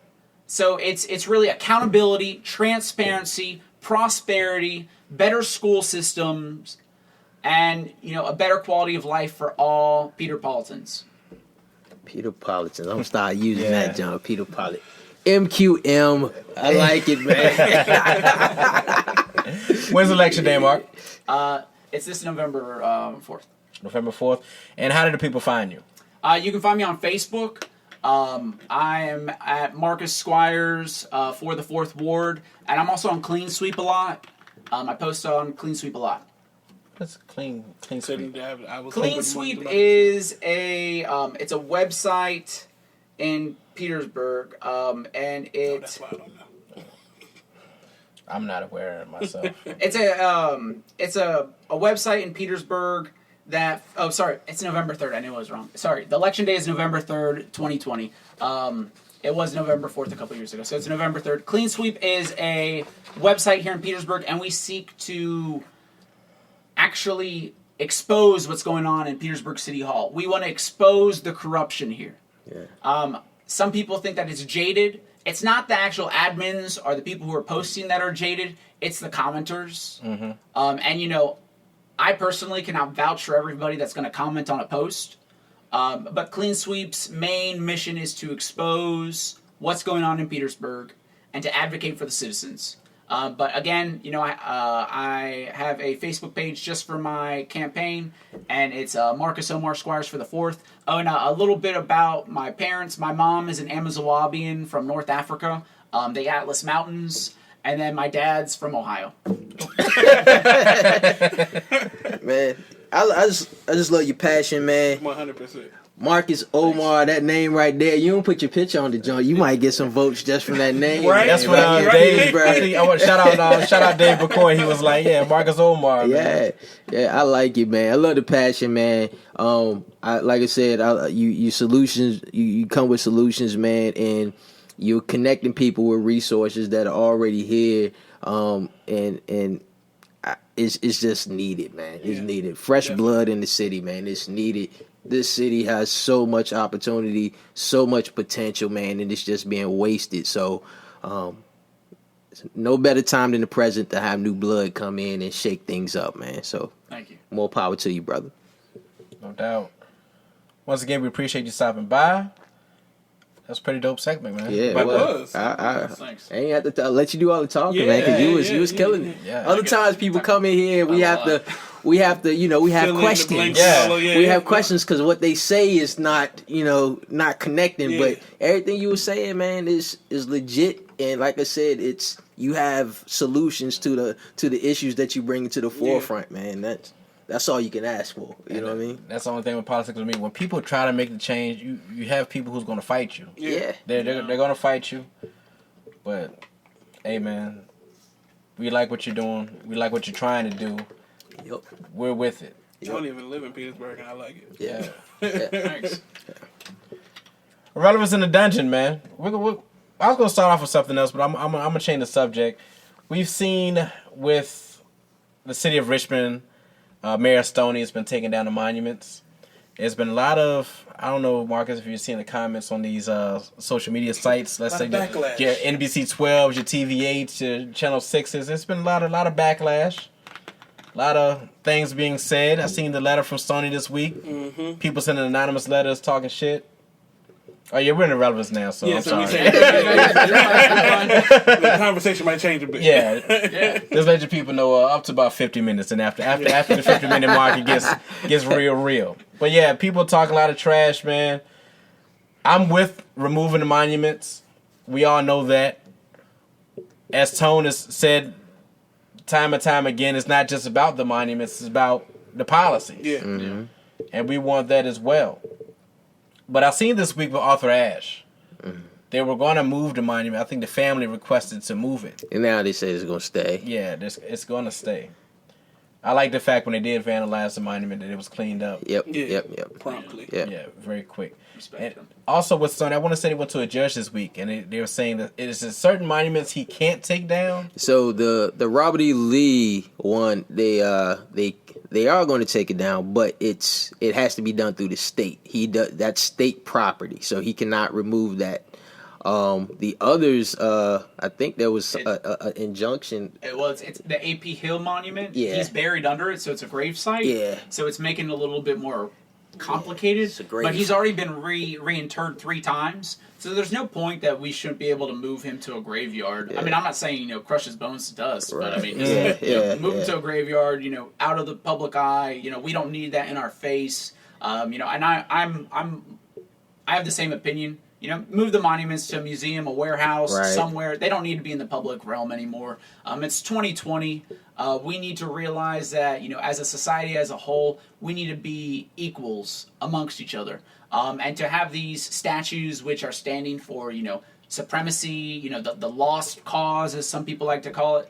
So it's really accountability, transparency, prosperity, better school systems, and, you know, a better quality of life for all Peterpolitans. Peterpolitans. I'm going to start using that, John. Peterpolitan. MQM. I like it, man. When's election day, Mark? It's this November 4th. November 4th. And how do the people find you? You can find me on Facebook. I am at Marcus Squires for the 4th Ward. And I'm also on Clean Sweep a lot. I post on Clean Sweep a lot. What's Clean Sweep? Clean Sweep is it's a website in Petersburg, and it. That's why I don't know. I'm not aware of myself. It's a website in Petersburg that. Oh, sorry, it's November 3rd. I knew I was wrong. Sorry, the election day is November 3rd, 2020. It was November 4th a couple years ago, so it's November 3rd. Clean Sweep is a website here in Petersburg, and we seek to actually expose what's going on in Petersburg City Hall. We want to expose the corruption here. Yeah. Some people think that it's jaded. It's not the actual admins or the people who are posting that are jaded. It's the commenters. Mm-hmm. And, you know, I personally cannot vouch for everybody that's going to comment on a post. But Clean Sweep's main mission is to expose what's going on in Petersburg and to advocate for the citizens. But again, I have a Facebook page just for my campaign, and it's Marcus Omar Squires for the 4th. Oh, and a little bit about my parents. My mom is an Amazawabian from North Africa, the Atlas Mountains, and then my dad's from Ohio. Man, I just love your passion, man. 100%. Marcus Omar, that name right there. You don't put your picture on the joint, you might get some votes just from that name. Right. That's what Dave. I want shout out Dave McCoy. He was like, yeah, Marcus Omar. Man. Yeah, I like it, man. I love the passion, man. Like I said, you solutions. You come with solutions, man, and you're connecting people with resources that are already here. And it's just needed, man. It's needed. Fresh blood in the city, man. It's needed. This city has so much opportunity, so much potential, man, and it's just being wasted. So, no better time than the present to have new blood come in and shake things up, man. So, thank you. More power to you, brother. No doubt. Once again, we appreciate you stopping by. That's a pretty dope segment, man. Yeah, But well, was. Thanks. I ain't have to let you do all the talking, man, because you was killing it. Yeah. Other times people come in here and we have to, we have questions. We have questions because what they say is not connecting. Yeah. But everything you were saying, man, is legit. And like I said, you have solutions to the issues that you bring to the forefront, man. That's all you can ask for. You know what I mean? That's the only thing with politics with me. When people try to make the change, you have people who's going to fight you. Yeah. They're going to fight you. But, hey, man, we like what you're doing. We like what you're trying to do. Yep. We're with it. I don't even live in Petersburg, and I like it. Yeah. Thanks. Irrelevance in the dungeon, man. I was going to start off with something else, but I'm going to change the subject. We've seen with the city of Richmond, Mayor Stoney has been taking down the monuments. There's been a lot of, I don't know, Marcus, if you've seen the comments on these social media sites. Let's say backlash. your NBC 12s, your TV8s, your Channel 6s. There's been a lot of backlash. A lot of things being said. I seen the letter from Stoney this week. Mm-hmm. People sending anonymous letters talking shit. Oh, yeah, we're in Irrelevance now, so I'm sorry. The conversation might change a bit. Yeah. Just let your people know up to about 50 minutes, and after the 50-minute mark, it gets real. But yeah, people talk a lot of trash, man. I'm with removing the monuments. We all know that. As Tone has said time and time again, it's not just about the monuments, it's about the policies. Yeah. Mm-hmm. And we want that as well. But I seen this week with Arthur Ashe. Mm-hmm. They were going to move the monument. I think the family requested to move it. And now they say it's going to stay. Yeah, it's going to stay. I like the fact when they did vandalize the monument that it was cleaned up. Yep. Promptly. Yeah, very quick. Respect And them. also with Stoney, I want to say they went to a judge this week, and they were saying that it is certain monuments he can't take down. So the Robert E. Lee one, they are going to take it down, but it has to be done through the state. That's state property, so he cannot remove that. The others, I think there was an injunction. It's the A.P. Hill Monument. Yeah. He's buried under it, so it's a grave site. Yeah. So it's making it a little bit more complicated. It's a grave but he's site. already been reinterred 3 times. So there's no point that we shouldn't be able to move him to a graveyard. Yeah. I mean, I'm not saying, crush his bones to dust, but I Right. mean, move him Yeah. to a graveyard, out of the public eye. We don't need that in our face. And I have the same opinion. Move the monuments to a museum, a warehouse, Right. somewhere. They don't need to be in the public realm anymore. It's 2020. We need to realize that, as a society as a whole, we need to be equals amongst each other. And to have these statues which are standing for, supremacy, the lost cause, as some people like to call it,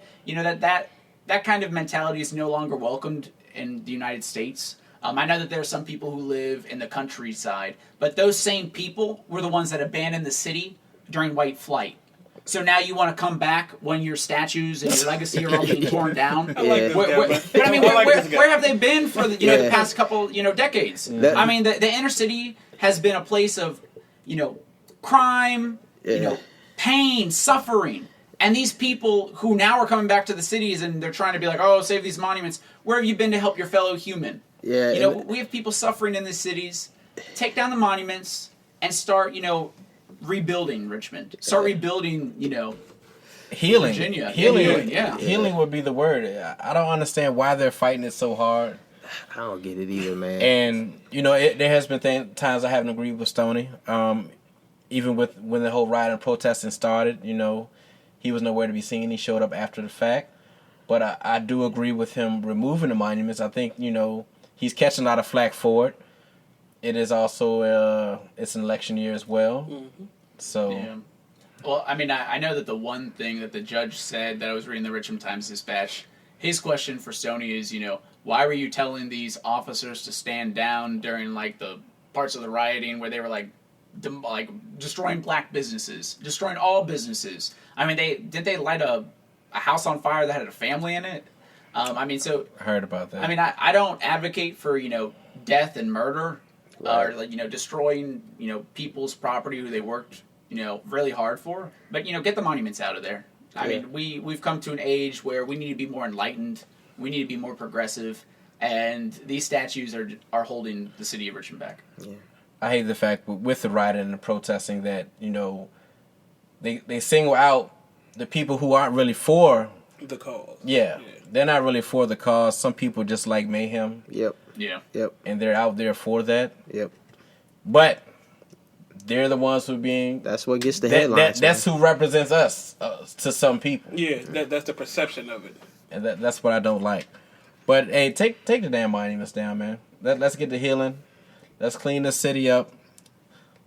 that kind of mentality is no longer welcomed in the United States. I know that there are some people who live in the countryside, but those same people were the ones that abandoned the city during White Flight. So now you want to come back when your statues and your legacy are all being torn down? I like this guy, man. But I mean, I like this guy. where have they been for the past couple, decades? That- I mean, the inner city has been a place of, crime, pain, suffering. And these people who now are coming back to the cities and they're trying to be like, oh, save these monuments. Where have you been to help your fellow human? Yeah. We have people suffering in the cities. Take down the monuments and start, rebuilding Richmond. Start rebuilding, Healing. Virginia. Healing. Yeah. Healing would be the word. I don't understand why they're fighting it so hard. I don't get it either, man. And there has been times I haven't agreed with Stoney. Even with when the whole riot and protesting started, he was nowhere to be seen. He showed up after the fact. But I do agree with him removing the monuments. I think he's catching a lot of flack for it. It is also it's an election year as well. Mm-hmm. So. Yeah. Well, I mean, I know that the one thing that the judge said that I was reading the Richmond Times-Dispatch, his question for Stoney is, why were you telling these officers to stand down during, like, the parts of the rioting where they were, like destroying black businesses, destroying all businesses? I mean, did they light a house on fire that had a family in it? I heard about that. I mean, I don't advocate for, death and murder, Right. or, destroying, people's property who they worked really hard for. But, get the monuments out of there. I mean, we've come to an age where we need to be more enlightened. We need to be more progressive. And these statues are holding the city of Richmond back. Yeah. I hate the fact with the rioting and the protesting that, they single out the people who aren't really for The cause. Yeah. They're not really for the cause. Some people just like mayhem. Yep. Yeah. Yep. And they're out there for that. Yep. But they're the ones who are being... That's what gets the headlines. That's who represents us to some people. Yeah, that's the perception of it. And that's what I don't like. But, hey, take the damn monuments down, man. Let's get the healing. Let's clean the city up.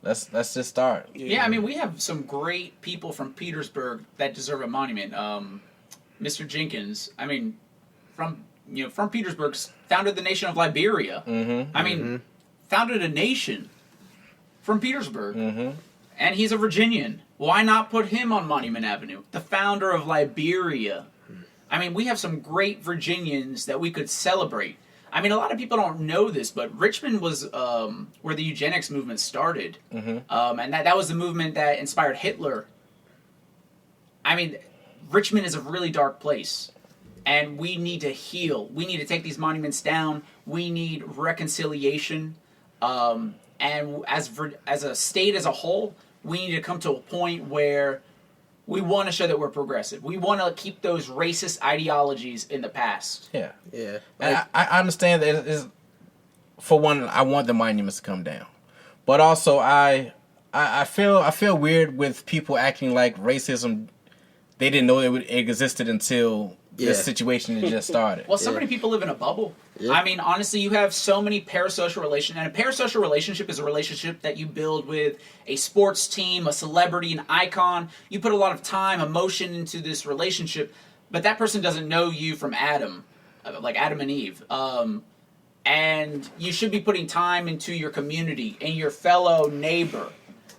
Let's just start. Yeah, I mean, we have some great people from Petersburg that deserve a monument. Mr. Jenkins, I mean, from Petersburg, founded the nation of Liberia. Mm-hmm. I mean, founded a nation from Petersburg. Mm-hmm. And he's a Virginian. Why not put him on Monument Avenue? The founder of Liberia. I mean, we have some great Virginians that we could celebrate. I mean, a lot of people don't know this, but Richmond was where the eugenics movement started. Mm-hmm. And that was the movement that inspired Hitler. I mean, Richmond is a really dark place. And we need to heal. We need to take these monuments down. We need reconciliation. And as a state as a whole, we need to come to a point where we want to show that we're progressive. We want to keep those racist ideologies in the past. Yeah. Yeah. And I understand that for one, I want the monuments to come down. But also, I feel weird with people acting like racism, they didn't know it existed until this situation had just started. Well, so many people live in a bubble. Yeah. I mean, honestly, you have so many parasocial relations, and a parasocial relationship is a relationship that you build with a sports team, a celebrity, an icon. You put a lot of time, emotion into this relationship, but that person doesn't know you from Adam, like Adam and Eve. And you should be putting time into your community and your fellow neighbor.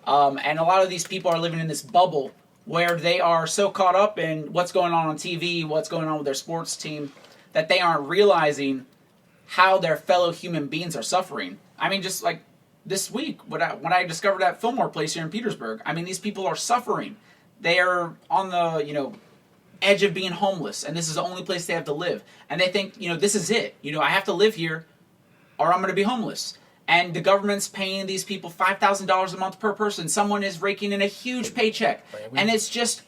And a lot of these people are living in this bubble where they are so caught up in what's going on TV, what's going on with their sports team, that they aren't realizing how their fellow human beings are suffering. I mean, just like this week, when I discovered that Fillmore place here in Petersburg, I mean, these people are suffering. They are on the, edge of being homeless, and this is the only place they have to live. And they think, this is it. I have to live here, or I'm going to be homeless. And the government's paying these people $5,000 a month per person. Someone is raking in a huge paycheck. And it's just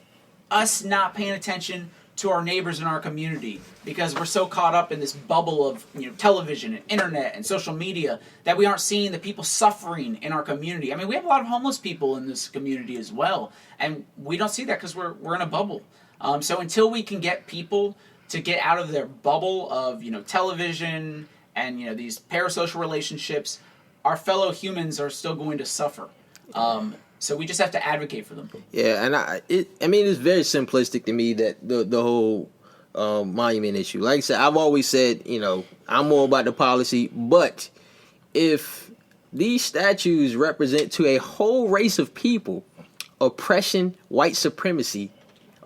us not paying attention to our neighbors in our community because we're so caught up in this bubble of television and internet and social media that we aren't seeing the people suffering in our community. I mean, we have a lot of homeless people in this community as well. And we don't see that because we're in a bubble. So until we can get people to get out of their bubble of, television and, these parasocial relationships, our fellow humans are still going to suffer. So we just have to advocate for them. Yeah, and it's very simplistic to me that the whole monument issue. Like I said, I've always said, I'm more about the policy, but if these statues represent to a whole race of people oppression, white supremacy,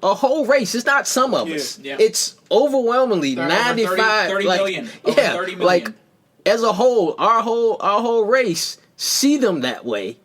a whole race. It's not some of us. Yeah. It's overwhelmingly 95, 30 like, million. Over 30 million. Like as a whole, our whole race see them that way.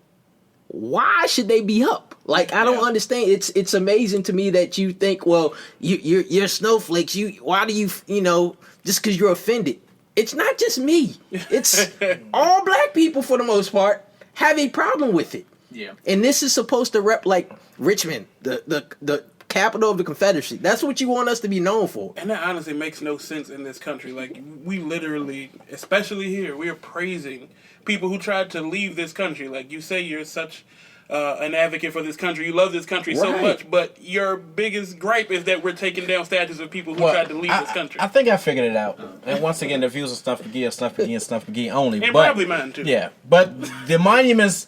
Why should they be up? Like I don't understand. It's amazing to me that you think, well, you're snowflakes. Why do you just because you're offended? It's not just me. It's all black people for the most part have a problem with it. Yeah. And this is supposed to rep like Richmond, the capital of the Confederacy. That's what you want us to be known for. And that honestly makes no sense in this country. Like, we literally, especially here, we are praising people who tried to leave this country. Like, you say you're such an advocate for this country. You love this country so much, but your biggest gripe is that we're taking down statues of people who tried to leave this country. I think I figured it out. And once again, the views of Snuff Magee are Snuff Magee and Snuff Magee only. And but, probably mine, too. Yeah, but the monuments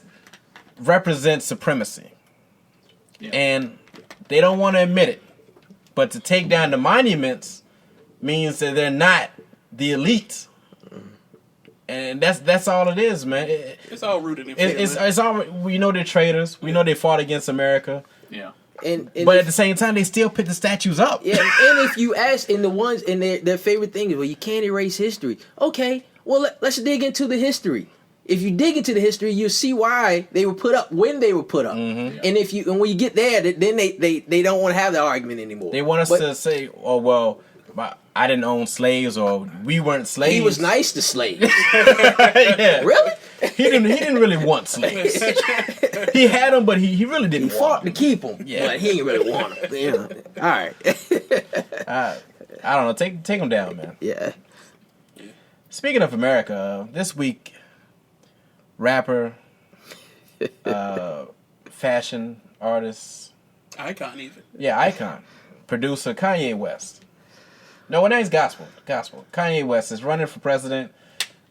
represent supremacy. Yeah. And they don't want to admit it. But to take down the monuments means that they're not the elite. And that's all it is, man. It's all rooted in fear. It's all. We know they're traitors. We know they fought against America. Yeah. But at the same time, they still put the statues up. Yeah, and if you ask, and the ones, and their favorite thing is, well, you can't erase history. Okay, well, let's dig into the history. If you dig into the history, you'll see why they were put up when they were put up. Mm-hmm. And when you get there, then they don't want to have the argument anymore. They want us to say, oh, well, I didn't own slaves, or we weren't slaves. He was nice to slaves. Yeah. Really? He didn't really want slaves. He had them, but he really didn't. He fought to keep them, Yeah. but he didn't really want them. You know. All right. I don't know. Take them down, man. Yeah. Speaking of America, this week, rapper, fashion artist, icon. producer Kanye West. No, her name's Gospel. Kanye West is running for president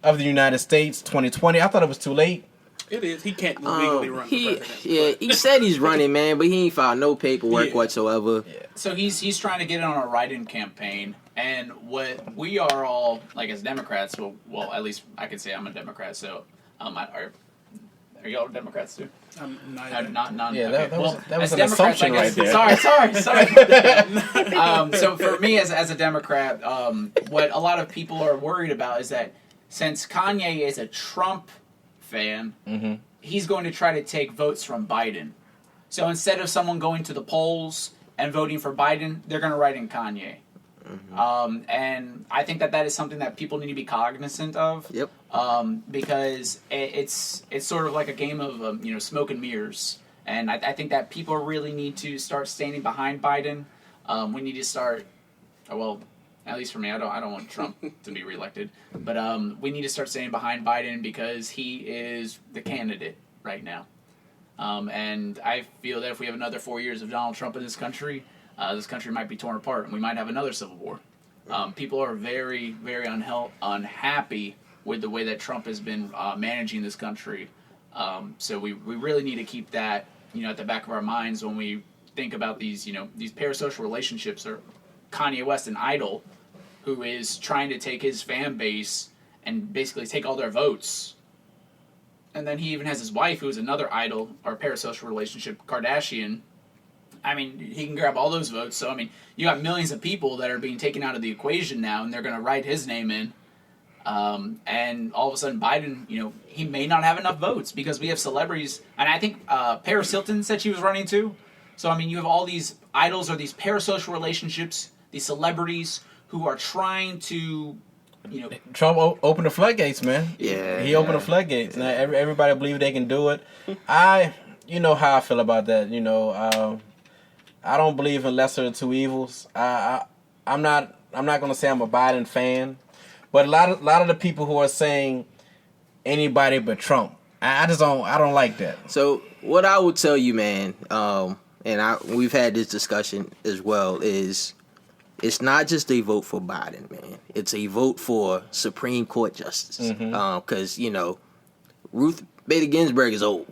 of the United States 2020. I thought it was too late. It is. He can't legally run for president. Yeah, he said he's running, man, but he ain't filed no paperwork whatsoever. Yeah. So he's trying to get in on a write-in campaign, and what we are all, like, as Democrats, well, at least I can say I'm a Democrat, so are y'all Democrats too? I'm not. Yeah, okay. that was as an Democrats, assumption I guess, right there. Sorry. So for me, as a Democrat, what a lot of people are worried about is that since Kanye is a Trump fan, Mm-hmm. he's going to try to take votes from Biden. So instead of someone going to the polls and voting for Biden, they're going to write in Kanye. Mm-hmm. And I think that is something that people need to be cognizant of. Yep. Because it's sort of like a game of smoke and mirrors, and I think that people really need to start standing behind Biden. We need to start, well, at least for me, I don't want Trump to be reelected, but we need to start standing behind Biden because he is the candidate right now. And I feel that if we have another 4 years of Donald Trump in this country might be torn apart, and we might have another civil war. People are very, very unhappy with the way that Trump has been managing this country. So we really need to keep that at the back of our minds when we think about these parasocial relationships, or Kanye West, an idol, who is trying to take his fan base and basically take all their votes. And then he even has his wife, who is another idol or parasocial relationship, Kardashian. I mean, he can grab all those votes. So, I mean, you got millions of people that are being taken out of the equation now, and they're going to write his name in. And all of a sudden, Biden, he may not have enough votes because we have celebrities. And I think Paris Hilton said she was running too. So, I mean, you have all these idols or these parasocial relationships, these celebrities who are trying to, Trump opened the floodgates, man. Yeah. He opened the floodgates. Now everybody believes they can do it. You know how I feel about that. I don't believe in lesser of two evils. I'm not going to say I'm a Biden fan, but a lot of the people who are saying anybody but Trump, I don't like that. So what I would tell you, man, we've had this discussion as well, is it's not just a vote for Biden, man. It's a vote for Supreme Court justice. Because, Ruth Bader Ginsburg is old.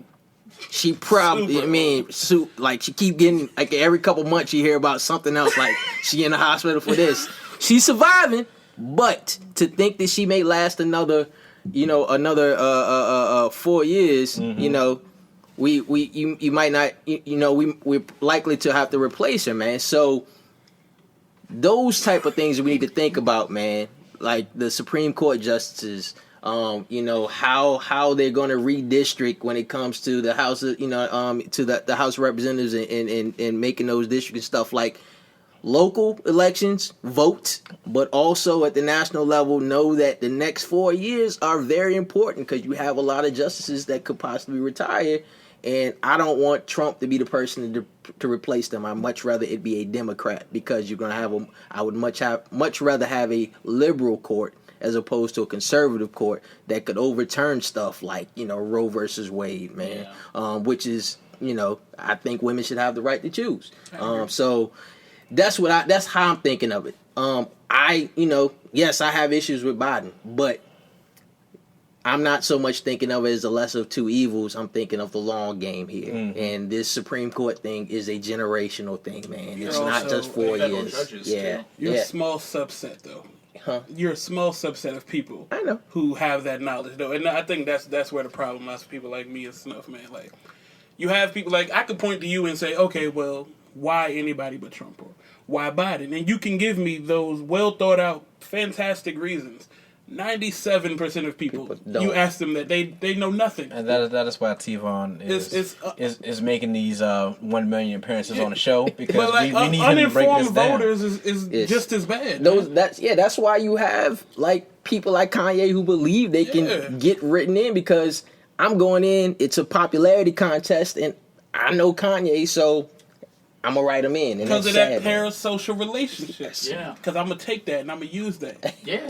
She probably, she keep getting, like, every couple months you hear about something else, like she in the hospital for this. She's surviving, but to think that she may last another 4 years, we might not, we're likely to have to replace her, man. So those type of things we need to think about, man. Like the Supreme Court justices, how they're going to redistrict when it comes to the House, to the House of Representatives and making those districts and stuff. Like local elections, vote, but also at the national level, know that the next 4 years are very important because you have a lot of justices that could possibly retire. And I don't want Trump to be the person to replace them. I'd much rather it be a Democrat, because you're gonna have I would much rather have a liberal court as opposed to a conservative court that could overturn stuff like, Roe versus Wade, man. Yeah. Which is, I think women should have the right to choose. So that's how I'm thinking of it. Yes, I have issues with Biden, but I'm not so much thinking of it as the lesser of two evils. I'm thinking of the long game here. Mm-hmm. And this Supreme Court thing is a generational thing, man. It's not just 4 years. Yeah. You're a small subset, though. Huh? You're a small subset of people who have that knowledge, though. And I think that's where the problem lies for people like me and Snuff, man. Like, you have people, like, I could point to you and say, okay, well, why anybody but Trump? Or why Biden? And you can give me those well-thought-out, fantastic reasons. 97% of people you ask them that they know nothing, and that is why Vaughan is making these 1 million appearances on the show, because we need him to break this down. Uninformed voters is just as bad. That's why you have like people like Kanye who believe they can get written in, because I'm going in. It's a popularity contest, and I know Kanye, so I'm going to write them in. Because of that parasocial relationship. Yeah. Because I'm going to take that and I'm going to use that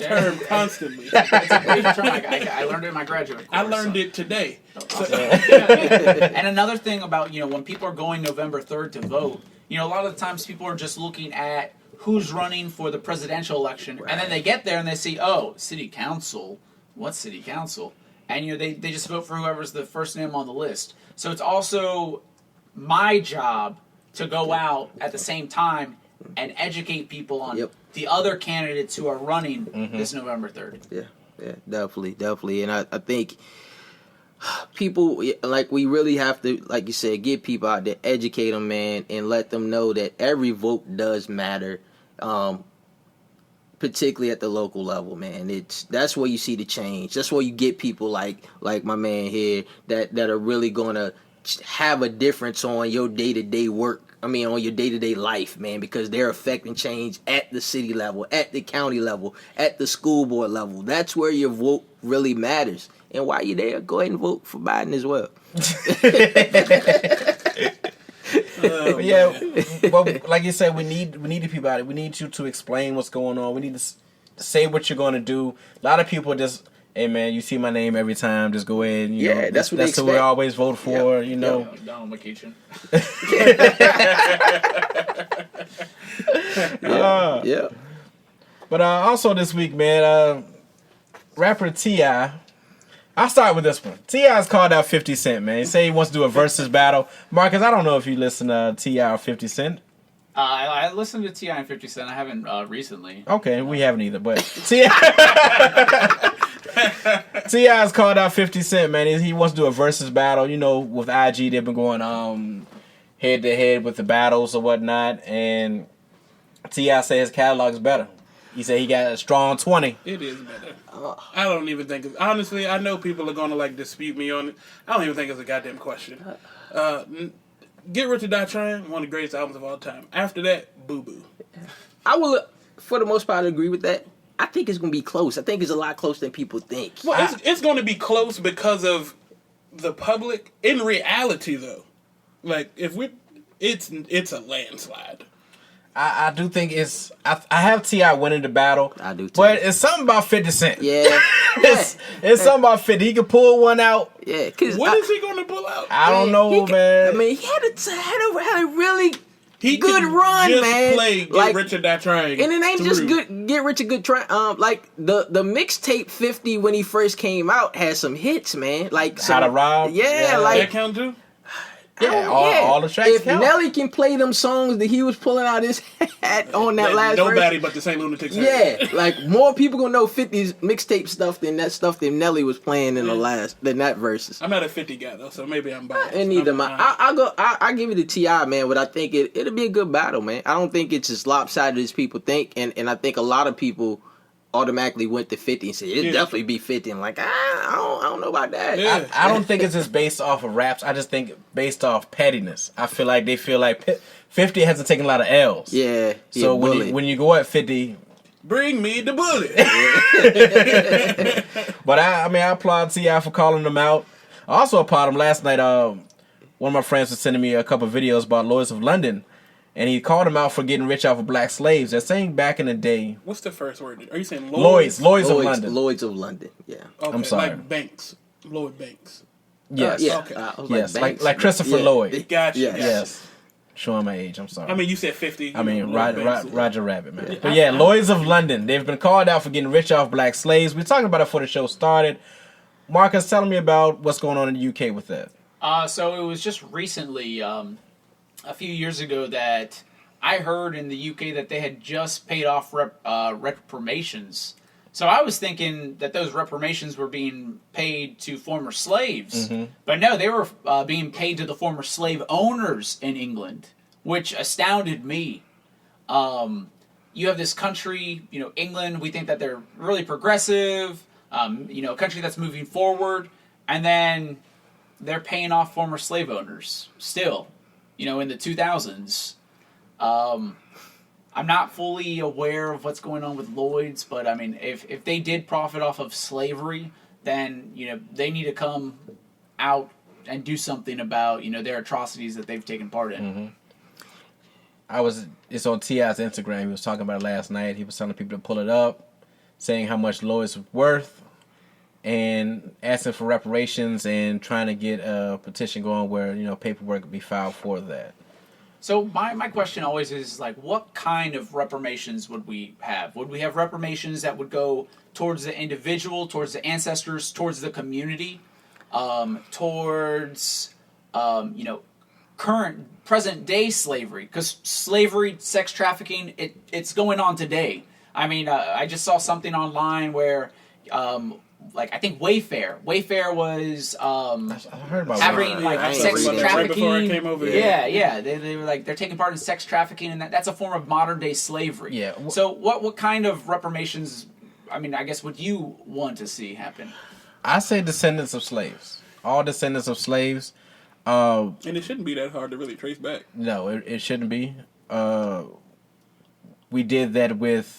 term constantly. It's a great term. I learned it in my graduate course. I learned it today. And another thing about, when people are going November 3rd to vote, a lot of the times people are just looking at who's running for the presidential election. Right. And then they get there and they see, city council. What city council? And, they just vote for whoever's the first name on the list. So it's also my job to go out at the same time and educate people on the other candidates who are running this November 3rd. Yeah, definitely. And I think people, like, we really have to, like you said, get people out there, educate them, man, and let them know that every vote does matter, particularly at the local level, man. That's where you see the change. That's where you get people like my man here that are really going to have a difference on your day-to-day work. On your day-to-day life, man, because they're affecting change at the city level, at the county level, at the school board level. That's where your vote really matters. And while you're there, go ahead and vote for Biden as well. Well, like you said, we need the people out there. We need you to explain what's going on. We need to say what you're going to do. A lot of people just, hey man, you see my name every time. Just go ahead. And, that's who we always vote for. Donald McKeachin. But also this week, man, rapper T.I. I'll start with this one. T.I.'s called out 50 Cent, man. He say he wants to do a versus battle. Marcus, I don't know if you listen to T.I. or 50 Cent. I listened to T.I. and 50 Cent. I haven't recently. Okay, we haven't either. But T.I.'s called out 50 Cent, man. He wants to do a versus battle. With IG, they've been going head-to-head with the battles or whatnot. And T.I. said his catalog's better. He said he got a strong 20. It is better. I don't even think honestly, I know people are going to dispute me on it. I don't even think it's a goddamn question. Get Rich or Die Trying, one of the greatest albums of all time. After that, Boo Boo. I will, for the most part, agree with that. I think it's going to be close. I think it's a lot closer than people think. Well, it's going to be close because of the public. In reality, though, it's a landslide. I do think it's... I have T.I. winning the battle. I do too. But it's something about 50 Cent. Yeah. It's something about 50. He could pull one out. Yeah. What is he going to pull out? I don't know, man. He had a really good run, just man. Play Get Rich or Die Trying. And it ain't just good. Get Rich or Good Try. The mixtape 50 when he first came out had some hits, man. How to Rob. Yeah, that count too? Yeah, all the tracks if count. Nelly can play them songs that he was pulling out his hat on that last nobody verse, but the St. Lunatics. Yeah, more people gonna know 50's mixtape stuff than that stuff that Nelly was playing in than that verses. I'm not a 50 guy though, so maybe I'm biased. And neither am I. I'll give it to T.I., man, but I think it'll be a good battle, man. I don't think it's as lopsided as people think, and I think a lot of people automatically went to 50 and said it'd definitely be 50. I'm like, I don't know about that. Yeah. I don't think it's just based off of raps. I just think based off pettiness. I feel like they feel like 50 hasn't taken a lot of L's. Yeah. So when you go at 50, bring me the bullet. But I applaud T.I. for calling them out. I also applaud him last night. one of my friends was sending me a couple of videos about Lloyds of London, and he called him out for getting rich off of black slaves. They're saying back in the day. What's the first word? Are you saying Lloyds? Lloyds of London. Lloyds of London. Yeah. Okay, I'm sorry. Like Banks. Lloyd Banks. Yes. Yeah. Okay. I was Yes. Banks. Like Christopher Yeah. Lloyd. Gotcha. Yes. Gotcha. Yes. Showing my age. I'm sorry. I mean, you said 50. I mean, Lloyd Banks. Roger Rabbit, man. But yeah, Lloyds of London. They've been called out for getting rich off black slaves. We're talking about it before the show started. Marcus, tell me about what's going on in the UK with that. So it was just recently, a few years ago, that I heard in the UK that they had just paid off reparations. So I was thinking that those reparations were being paid to former slaves. But no, they were being paid to the former slave owners in England, which astounded me. You have this country, England, we think that they're really progressive, a country that's moving forward, and then they're paying off former slave owners still, in the 2000s. I'm not fully aware of what's going on with Lloyd's, but I mean, if they did profit off of slavery, then, they need to come out and do something about, their atrocities that they've taken part in. It's on T.I.'s Instagram. He was talking about it last night. He was telling people to pull it up, saying how much Lloyd's was worth, and asking for reparations and trying to get a petition going where, paperwork would be filed for that. So my question always is, what kind of reparations would we have? Would we have reparations that would go towards the individual, towards the ancestors, towards the community, towards, current, present-day slavery? Because slavery, sex trafficking, it's going on today. I mean, I just saw something online where, I think Wayfair was I heard about having Wayfair. sex Right trafficking. before I came over here. Yeah. They were they're taking part in sex trafficking, and that's a form of modern day slavery. Yeah. So what kind of reparations? I mean, I guess would you want to see happen? I say descendants of slaves. All descendants of slaves. And it shouldn't be that hard to really trace back. No, it shouldn't be. We did that with.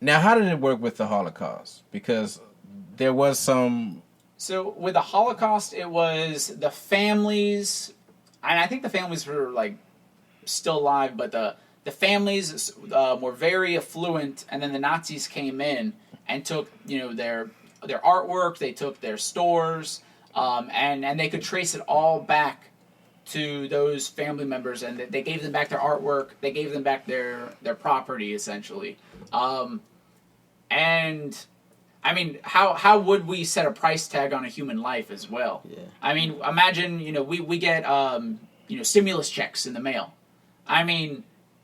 Now, how did it work with the Holocaust? Because there was some. So with the Holocaust, it was the families, and I think the families were still alive, but the families were very affluent, and then the Nazis came in and took their artwork, they took their stores, and they could trace it all back to those family members, and they gave them back their artwork, they gave them back their property essentially. And I mean, how would we set a price tag on a human life as well? Yeah. I mean, imagine, we get, stimulus checks in the mail. I mean,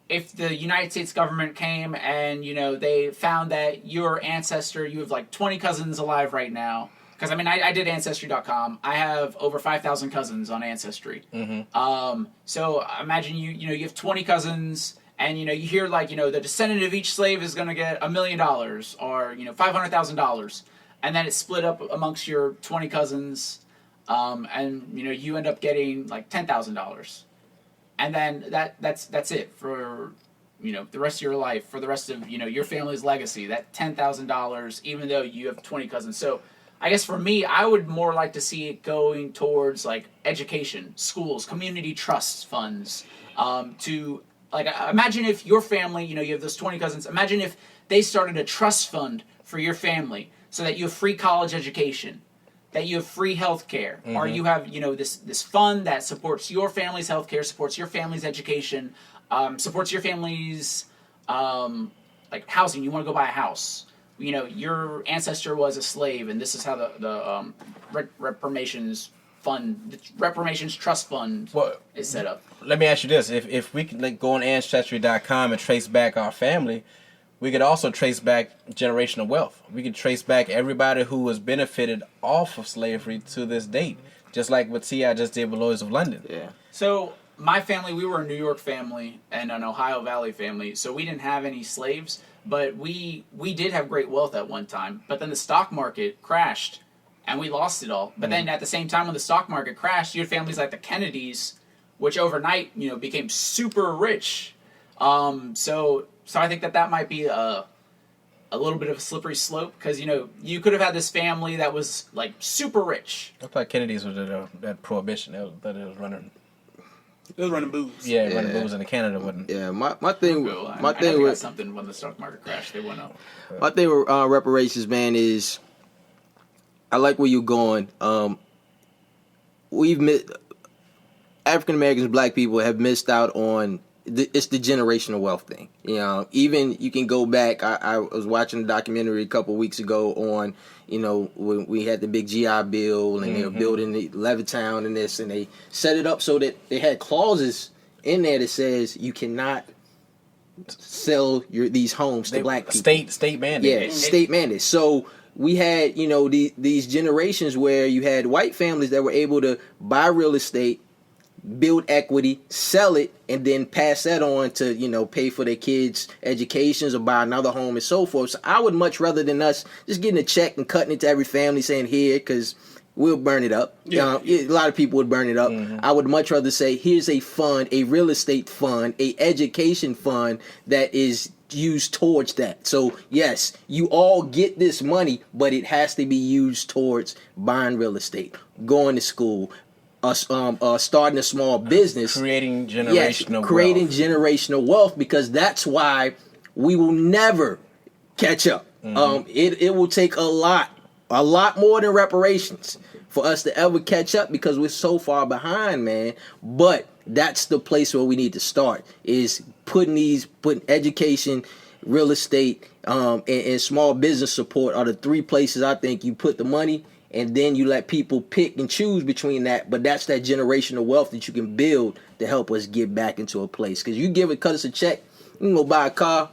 if the United States government came and, they found that your ancestor, you have 20 cousins alive right now. Because, I mean, I did Ancestry.com. I have over 5,000 cousins on Ancestry. So imagine you have 20 cousins. And, you hear, the descendant of each slave is going to get $1 million or, $500,000. And then it's split up amongst your 20 cousins. And, you end up getting, $10,000. And then that's it for, the rest of your life, for the rest of, your family's legacy. That $10,000, even though you have 20 cousins. So I guess for me, I would more like to see it going towards, education, schools, community trust funds, to... imagine if your family, you have those 20 cousins, imagine if they started a trust fund for your family so that you have free college education, that you have free health care, or you have, this fund that supports your family's health care, supports your family's education, supports your family's, housing. You want to go buy a house. Your ancestor was a slave, and this is how the reparations fund, the reparations trust fund is set up. Let me ask you this. If we could go on Ancestry.com and trace back our family, we could also trace back generational wealth. We could trace back everybody who was benefited off of slavery to this date, just like what T.I. just did with Lloyds of London. Yeah. So my family, we were a New York family and an Ohio Valley family, so we didn't have any slaves, but we did have great wealth at one time. But then the stock market crashed, and we lost it all. But then at the same time when the stock market crashed, you had families like the Kennedys, which overnight, became super rich. So I think that might be a little bit of a slippery slope because you could have had this family that was like super rich. I thought Kennedy's was that prohibition that it was running. It was running booze. Yeah, running booze in Canada wouldn't. Yeah, my thing with something when the stock market crashed, they went up. My thing with reparations, man, is I like where you're going. African Americans, black people have missed out on. It's the generational wealth thing. Even you can go back. I was watching a documentary a couple weeks ago on, when we had the big GI Bill and they were building the Levittown and this, and they set it up so that they had clauses in there that says you cannot sell these homes to black people. State mandate. Yeah, state mandate. So we had, these generations where you had white families that were able to buy real estate, build equity, sell it, and then pass that on to, pay for their kids' educations or buy another home and so forth. So I would much rather than us just getting a check and cutting it to every family saying here, because we'll burn it up. Yeah. A lot of people would burn it up. I would much rather say here's a fund, a real estate fund, a education fund that is used towards that. So yes, you all get this money, but it has to be used towards buying real estate, going to school, starting a small business, creating generational generational wealth, because that's why we will never catch up. It will take a lot more than reparations for us to ever catch up because we're so far behind, man. But that's the place where we need to start, is putting education, real estate, and small business support are the three places I think you put the money. And then you let people pick and choose between that. But that's that generational wealth that you can build to help us get back into a place. Because you cut us a check, you can go buy a car,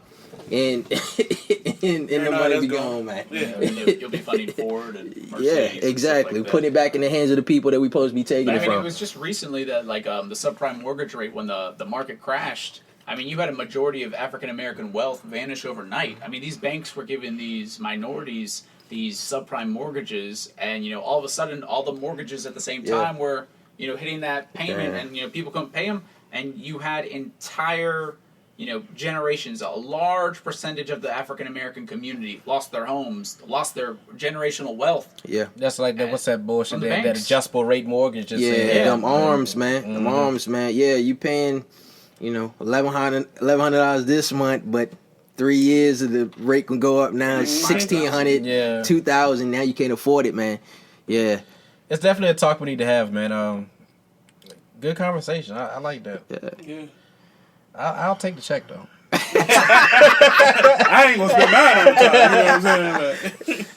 and the money be gone, man. Yeah. You'll be funding Ford and Mercedes. Yeah, exactly. Putting it back in the hands of the people that we're supposed to be taking it from. It was just recently that the subprime mortgage rate, when the market crashed, you had a majority of African American wealth vanish overnight. These banks were giving these minorities these subprime mortgages, and all of a sudden all the mortgages at the same time were hitting that payment, and people couldn't pay them, and you had entire generations, a large percentage of the African American community lost their homes, lost their generational wealth. Yeah, that's like that. What's that bullshit? That adjustable rate mortgage. Them arms, man. Them arms, man. Yeah, you paying $1,100 this month, but 3 years of the rate can go up now. It's $1,600, $2,000. Now you can't afford it, man. Yeah, it's definitely a talk we need to have, man. Good conversation. I like that. Yeah. I'll take the check though. I ain't gonna spend mine on the time. You know what I'm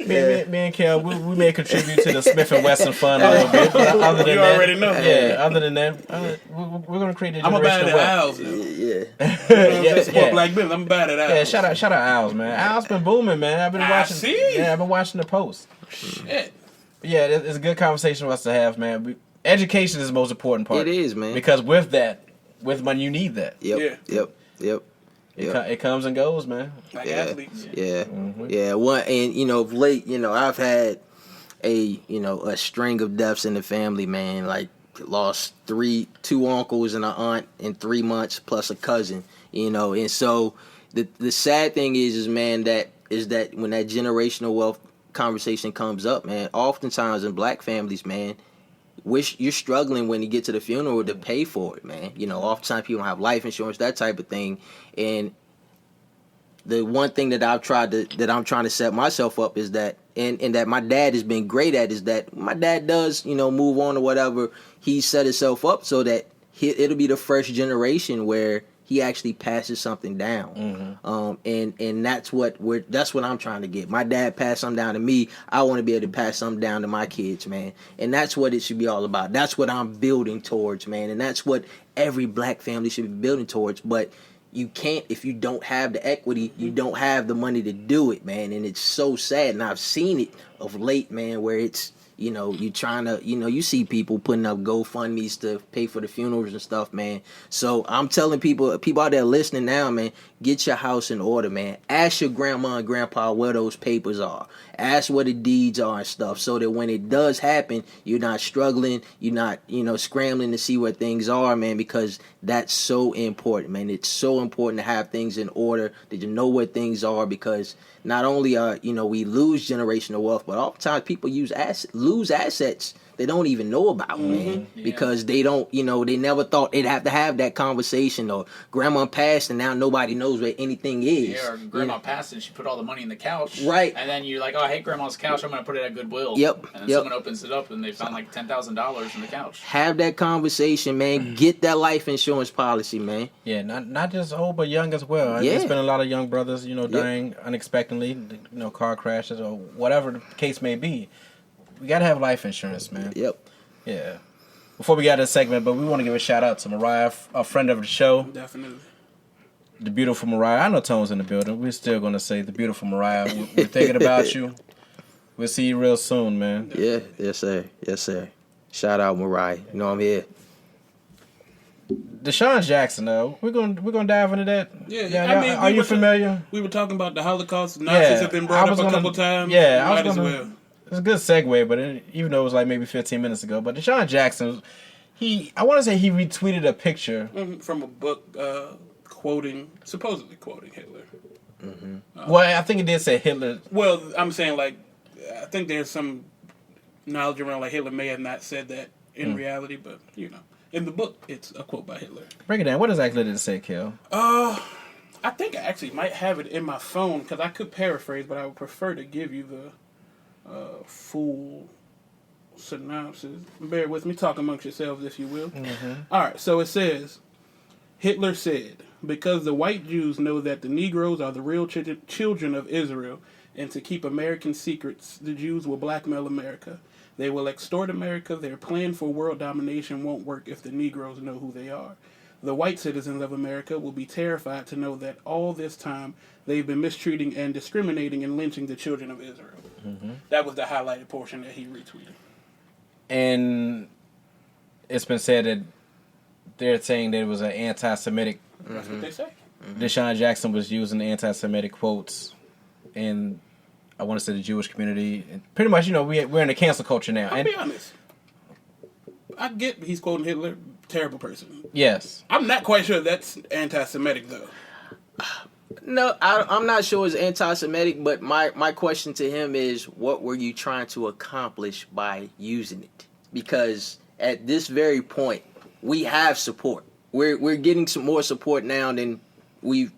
saying? Me and Kel, we may contribute to the Smith and Wesson fund a little bit. Other than you already know. Yeah. Other than that, we're gonna create a generational I'm gonna buy wealth. Owls now. Support black business. I'm gonna buy that Owls. Yeah, shout out Owls, man. Owls been booming, man. I've been watching. Yeah, I've been watching the post. Shit. But yeah, it's a good conversation for us to have, man. Education is the most important part. It is, man. Because with money, you need that. Yep. It comes and goes, man. Like athletes. Yeah. And of late, I've had a string of deaths in the family, man. Like lost two uncles and an aunt in 3 months, plus a cousin. And so the sad thing is man, that when that generational wealth conversation comes up, man, oftentimes in black families, man, you're struggling when you get to the funeral to pay for it, man. Oftentimes people don't have life insurance, that type of thing. And the one thing that I'm trying to set myself up is that, and that my dad has been great at, is that my dad does, move on or whatever. He set himself up so that it'll be the first generation where he actually passes something down. And that's what I'm trying to get. My dad passed something down to me. I want to be able to pass something down to my kids, man. And that's what it should be all about. That's what I'm building towards, man. And that's what every black family should be building towards. But you can't, if you don't have the equity, you don't have the money to do it, man. And it's so sad. And I've seen it of late, man, where it's, you trying to, you see people putting up GoFundMes to pay for the funerals and stuff, man. So I'm telling people out there listening now, man, get your house in order, man. Ask your grandma and grandpa where those papers are. Ask what the deeds are and stuff, so that when it does happen, you're not struggling, you're not, scrambling to see what things are, man, because that's so important, man. It's so important to have things in order, that you know what things are, because not only are, we lose generational wealth, but oftentimes people lose assets they don't even know about, man, because they don't, they never thought they'd have to have that conversation, or grandma passed and now nobody knows where anything is. Yeah, or grandma passed and she put all the money in the couch. Right. And then you're like, oh, I hate grandma's couch, I'm going to put it at Goodwill. Yep. And then someone opens it up and they found like $10,000 in the couch. Have that conversation, man. Get that life insurance policy, man. Yeah, not just old, but young as well. Yeah. There's been a lot of young brothers, dying unexpectedly, car crashes or whatever the case may be. We got to have life insurance, man. Yep. Yeah. Before we got to this segment, but we want to give a shout out to Mariah, a friend of the show. Definitely. The beautiful Mariah. I know Tone's in the building. We're still going to say the beautiful Mariah. We're thinking about you. We'll see you real soon, man. Yeah. Yes, sir. Yes, sir. Shout out Mariah. You know I'm here. Deshaun Jackson, though. We're gonna dive into that. Yeah. I mean, are you familiar? We were talking about the Holocaust. Nazis have been brought up a couple times. Yeah, might as well. It's a good segue, but even though it was like maybe 15 minutes ago. But Deshaun Jackson, I want to say he retweeted a picture from a book supposedly quoting Hitler. Well, I think it did say Hitler. Well, I'm saying I think there's some knowledge around Hitler may have not said that in reality, but in the book it's a quote by Hitler. Break it down. What exactly did it say, Kel? I think I actually might have it in my phone because I could paraphrase, but I would prefer to give you the full synopsis. Bear with me. Talk amongst yourselves, if you will. All right. So it says, Hitler said, because the white Jews know that the Negroes are the real children of Israel, and to keep American secrets, the Jews will blackmail America. They will extort America. Their plan for world domination won't work if the Negroes know who they are. The white citizens of America will be terrified to know that all this time they've been mistreating and discriminating and lynching the children of Israel. That was the highlighted portion that he retweeted. And it's been said that they're saying that it was an anti-Semitic. That's what they say. Deshaun Jackson was using anti-Semitic quotes in, I want to say, the Jewish community. And pretty much, we're in the cancel culture now. I'll be honest. I get he's quoting Hitler. Terrible person. Yes. I'm not quite sure that's anti-Semitic, though. No, I'm not sure it's anti-Semitic, but my question to him is, what were you trying to accomplish by using it? Because at this very point, we have support. We're getting some more support now than we've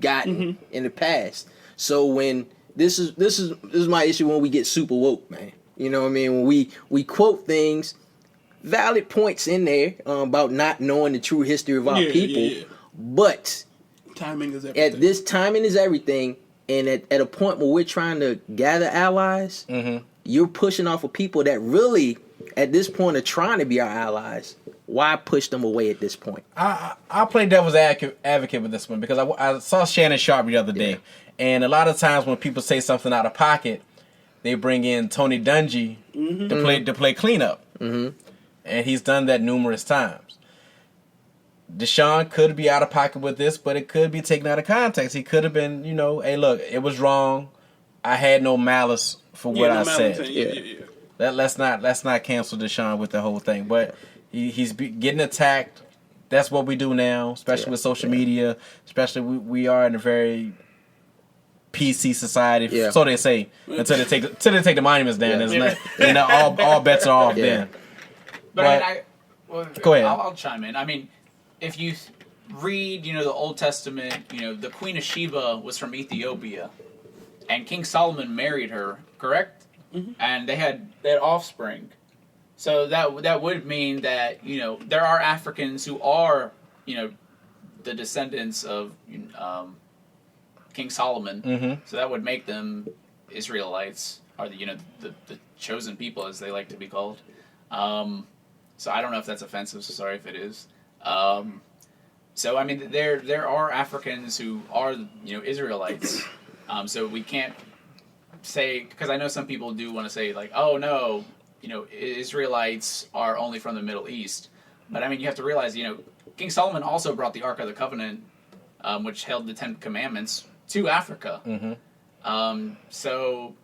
gotten in the past. So when this is my issue when we get super woke, man. You know what I mean? When we quote things, valid points in there about not knowing the true history of our people, but timing is everything. At this timing is everything, and at a point where we're trying to gather allies, you're pushing off of people that really, at this point, are trying to be our allies. Why push them away at this point? I'll play devil's advocate with this one because I saw Shannon Sharp the other day, and a lot of times when people say something out of pocket, they bring in Tony Dungy to play cleanup, and he's done that numerous times. Deshaun could be out of pocket with this, but it could be taken out of context. He could have been, hey, look, it was wrong. I had no malice for what I said. Let's not cancel Deshaun with the whole thing. But he's getting attacked. That's what we do now, especially with social media. Especially we are in a very PC society, so they say, until they take the monuments down. All bets are off then. But go ahead. I'll chime in. I mean, if you read, the Old Testament, the Queen of Sheba was from Ethiopia, and King Solomon married her, correct? And they had offspring. So that would mean that there are Africans who are the descendants of King Solomon. So that would make them Israelites, or the chosen people, as they like to be called. So I don't know if that's offensive. So sorry if it is. So I mean, there are Africans who are Israelites. So we can't say, because I know some people do want to say like, oh no, Israelites are only from the Middle East. But I mean, you have to realize, King Solomon also brought the Ark of the Covenant, which held the Ten Commandments, to Africa. So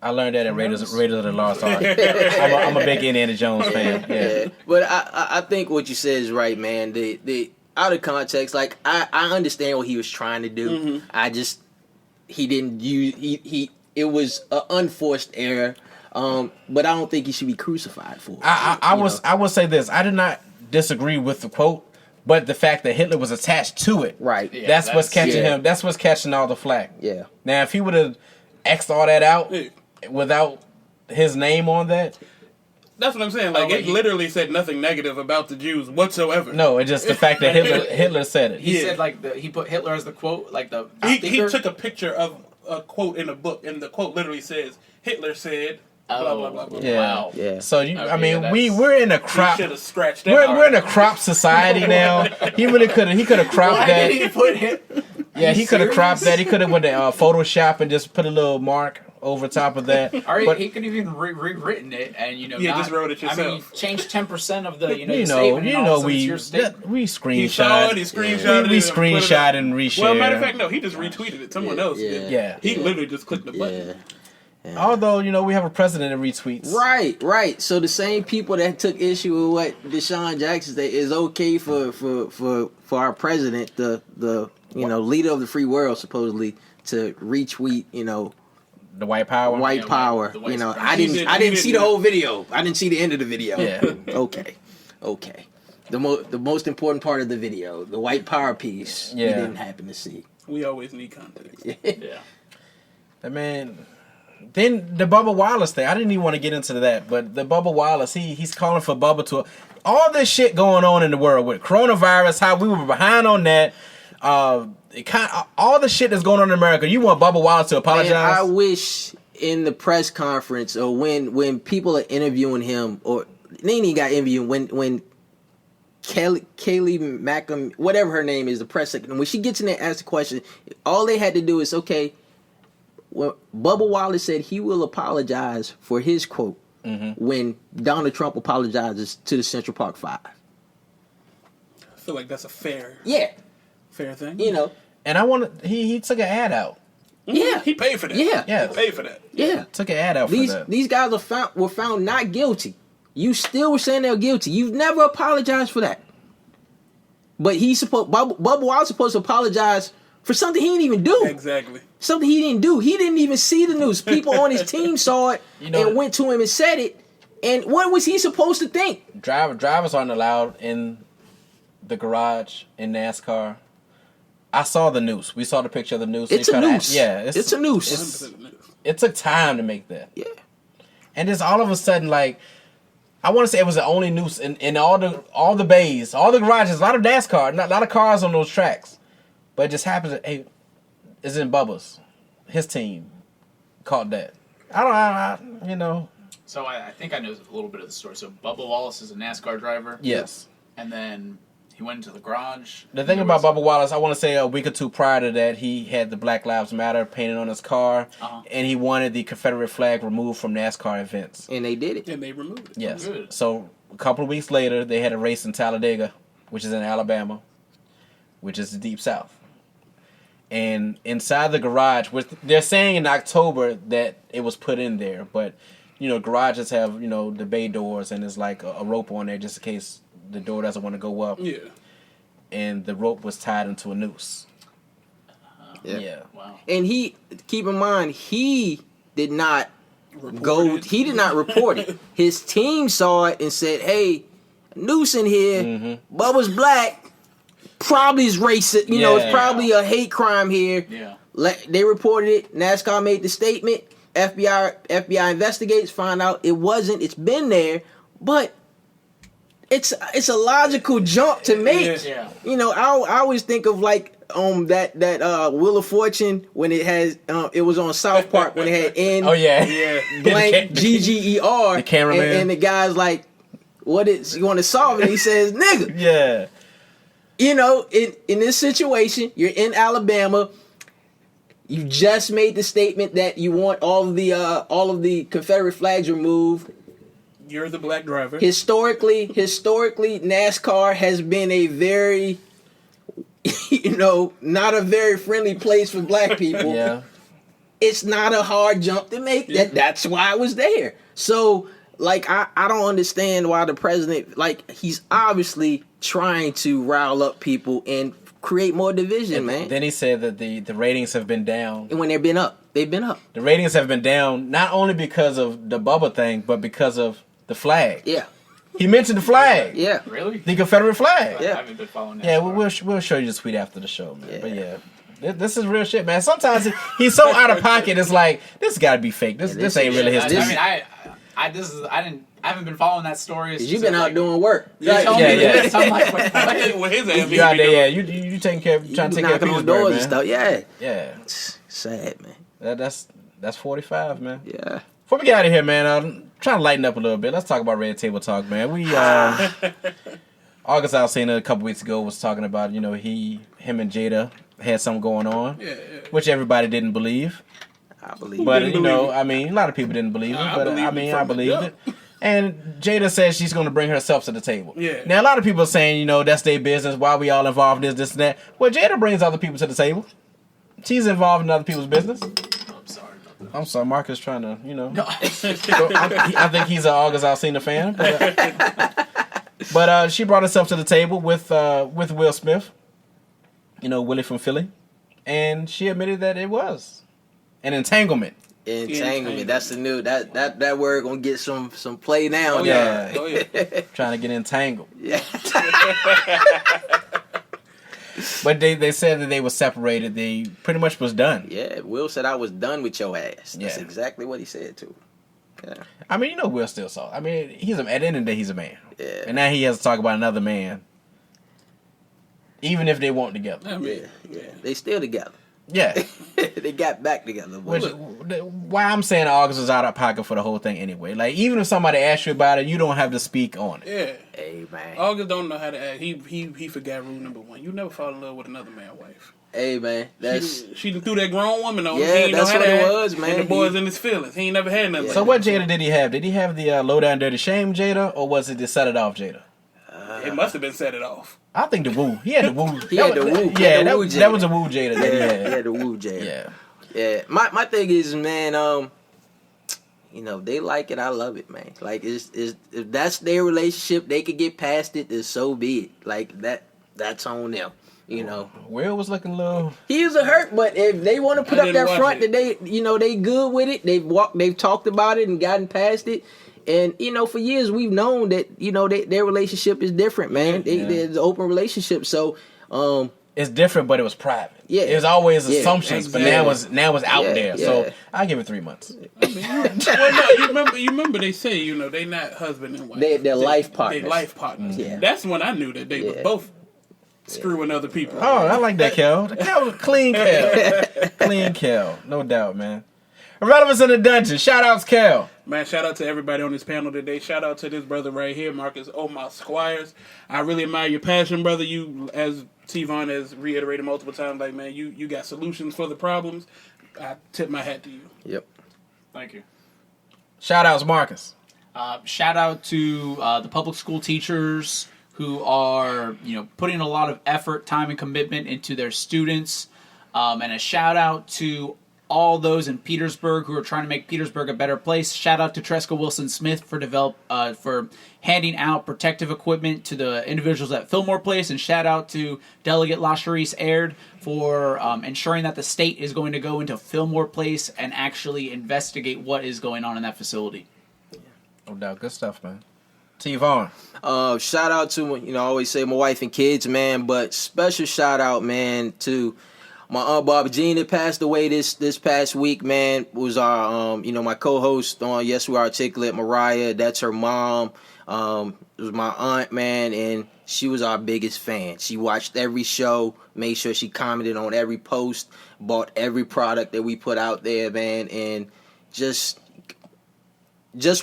I learned that in Raiders of the Lost Ark. I'm a big Indiana Jones fan. Yeah. But I think what you said is right, man. The out of context, like I understand what he was trying to do. Mm-hmm. I just he didn't use it was an unforced error. But I don't think he should be crucified for it. I will say this. I did not disagree with the quote, but the fact that Hitler was attached to it. Right. Yeah, that's what's catching yeah. him. That's what's catching all the flack. Yeah. Now, if he would have X'd all that out Yeah. without his name on that, That's what I'm saying. Like, it literally said nothing negative about the Jews whatsoever. no, it's just the fact that Hitler said it. He Yeah. said like he put Hitler as the quote, like the He speaker. took a picture of a quote in a book, and the quote literally says, Hitler said, blah, blah, blah, blah. Yeah. Wow. Yeah. So Okay, we're in a He crop. should have scratched that We're in a out. crop society now. He really could have. He could have cropped Why that. did he put him? Yeah, he could have serious? cropped that. He could have went to Photoshop and just put a little mark over top of that. Or But he could have even rewritten it and Yeah, not, just wrote it I mean, yourself. change 10% of the the you statement. and all of a sudden we it's your statement. we He saw screenshot. it, he screenshot it. We and put it screenshot up. and reshare. Well, matter of fact, no, he just retweeted it. Someone else Yeah. did. Yeah. He literally just clicked the button. Yeah. Although we have a president that retweets. Right. So the same people that took issue with what Deshaun Jackson said is okay for our president, the leader of the free world, supposedly, to retweet, The white power. white Yeah, power. the white I He didn't didn't see the whole video. I didn't see the end of the video. Yeah. Okay. The most important part of the video, the white power piece, Yeah. you didn't happen to see. We always need context. Yeah. I mean, then the Bubba Wallace thing. I didn't even want to get into that, but the Bubba Wallace, he's calling for Bubba to all this shit going on in the world with coronavirus. How we were behind on that. All the shit that's going on in America. You want Bubba Wallace to apologize? And I wish in the press conference or when people are interviewing him, or they ain't even got interviewing when Kaylee Mackham, whatever her name is, the press secretary, when she gets in there and asks the question, all they had to do is, okay, well, Bubba Wallace said he will apologize for his quote when Donald Trump apologizes to the Central Park Five. I feel like that's a fair thing. And I want he took an ad out. Yeah. He paid for that. Yeah. He paid for that. Yeah. Took an ad out for that. These guys were found not guilty. You still were saying they're guilty. You've never apologized for that. But Bubba Wallace supposed to apologize for something he didn't even do. Exactly. Something he didn't do. He didn't even see the news. People on his team saw it and went to him and said it. And what was he supposed to think? Drivers aren't allowed in the garage in NASCAR. I saw the noose. We saw the picture of the noose. It's a noose. It's a noose. It took time to make that. Yeah. And just all of a sudden, like, I want to say it was the only noose in all the bays, all the garages, a lot of NASCAR, a lot of cars on those tracks. But it just happens that, hey, it's in Bubba's. His team caught that. So I think I know a little bit of the story. So Bubba Wallace is a NASCAR driver. Yes. And then he went into the garage. The thing about Bubba Wallace, I want to say a week or two prior to that, he had the Black Lives Matter painted on his car, and he wanted the Confederate flag removed from NASCAR events. And they did it. And they removed it. Yes. Good. So a couple of weeks later, they had a race in Talladega, which is in Alabama, which is the Deep South. And inside the garage, which they're saying in October that it was put in there, but garages have the bay doors, and there's like a rope on there just in case the door doesn't want to go up. Yeah. And the rope was tied into a noose. Yeah. Wow. And keep in mind, he did not he did not report it. His team saw it and said, hey, noose in here, Bubba's black, probably is racist, it's probably a hate crime here. Yeah. They reported it, NASCAR made the statement, FBI investigates, find out it wasn't, it's been there, but it's a logical jump to make. Yeah. I always think of like that Wheel of Fortune when it has it was on South Park when it had N blank GGER, the cameraman, and the guy's like, "What is you want to solve it?" And he says, "Nigga." Yeah. In this situation, you're in Alabama. You just made the statement that you want all of the Confederate flags removed. You're the black driver. Historically, NASCAR has been a very, not a very friendly place for black people. Yeah. it's not a hard jump to make. That's why I was there. So, like, I don't understand why the president, like, he's obviously trying to rile up people and create more division, man. Then he said that the ratings have been down. And when they've been up. The ratings have been down not only because of the Bubba thing, but because of the flag. Yeah. He mentioned the flag. Yeah. Really? The Confederate flag. I haven't been following that. Yeah, we'll show you the tweet after the show, man. Yeah. But this is real shit, man. Sometimes he's so out of pocket. It's like this got to be fake. This ain't really his. I haven't been following that story. You've been out doing work. Yeah. Well, his ass You out there, you taking care, trying to take care of knocking Petersburg, on doors man. and stuff. Yeah. Yeah. Sad, man. That's 45, man. Yeah. Before we get out of here, man, I'm trying to lighten up a little bit. Let's talk about Red Table Talk, man. We August Alsina a couple weeks ago was talking about, him and Jada had something going on, which everybody didn't believe. I believe But, it. a lot of people didn't believe it, but I believed it. And Jada says she's going to bring herself to the table. Yeah. Now, a lot of people are saying, that's their business. Why we all involved in this, and that. Well, Jada brings other people to the table. She's involved in other people's business. I'm sorry, Marcus trying to, No. I think he's an August Alsina fan. But she brought herself to the table with Will Smith, Willie from Philly. And she admitted that it was an entanglement. Entanglement. That's the new that word gonna get some play now. Oh yeah. Trying to get entangled. Yeah. But they said that they were separated. They pretty much was done. Yeah, Will said I was done with your ass. That's Yeah. exactly what he said too. Yeah. I mean, Will still saw. I mean, at the end of the day, he's a man. Yeah. And now he has to talk about another man, even if they weren't together. I mean, Yeah. They still together. Yeah. They got back together. Which, why I'm saying August was out of pocket for the whole thing anyway. Like, even if somebody asks you about it, you don't have to speak on it. yeah. Hey man. August don't know how to act. He forgot rule number 1. You never fall in love with another man's wife. Hey man. That's She threw that grown woman on him. Yeah, He ain't that's know how what to it act, was, man. And the boy's in his feelings. He ain't never had nothing. Yeah. So like what that. Jada did he have? Did he have the low down dirty shame Jada, or was it the set it off Jada? It must have been set it off. I think the woo. He had the woo. He had the woo. Yeah, He had the woo that Jada. was a woo Jada that he yeah, had. the woo Jay. Yeah. Yeah. My thing is, man, they like it, I love it, man. Like if that's their relationship, they could get past it, then so be it. Like that's on them. Will was looking a little. He was a hurt, but if they want to put I up didn't that watch front it. that they good with it, they've talked about it and gotten past it. And for years we've known that their relationship is different, man. There's an open relationship, so It's different, but it was private. Yeah. It was always Yeah, assumptions, but exactly. now it's out Yeah, there. yeah. So I give it 3 months. Well, no, you remember they say, they not husband and wife. They're life partners. They life partners. Yeah. That's when I knew that they were both screwing other people. Oh, I like that, Kel. Kel was clean, Kel. Clean, Kel. No doubt, man. Irrelevance in the dungeon. Shout outs, Kel. Man, shout out to everybody on this panel today. Shout out to this brother right here, Marcus Omar Squires. I really admire your passion, brother. You, as T-Von has reiterated multiple times, like, man, you got solutions for the problems. I tip my hat to you. Yep. Thank you. Shout outs, Marcus. Shout out to the public school teachers who are, putting a lot of effort, time, and commitment into their students. And a shout out to all those in Petersburg who are trying to make Petersburg a better place. Shout out to Tresca Wilson Smith for handing out protective equipment to the individuals at Fillmore Place, and shout out to Delegate LaCherice Aird for ensuring that the state is going to go into Fillmore Place and actually investigate what is going on in that facility. No doubt. Good stuff, man. T-Von. Shout out to I always say my wife and kids, man, but special shout out, man, to my Aunt Barbara Jean that passed away this past week, man. Was our my co-host on Yes We Articulate, Mariah. That's her mom. It was my aunt, man, and she was our biggest fan. She watched every show, made sure she commented on every post, bought every product that we put out there, man, and just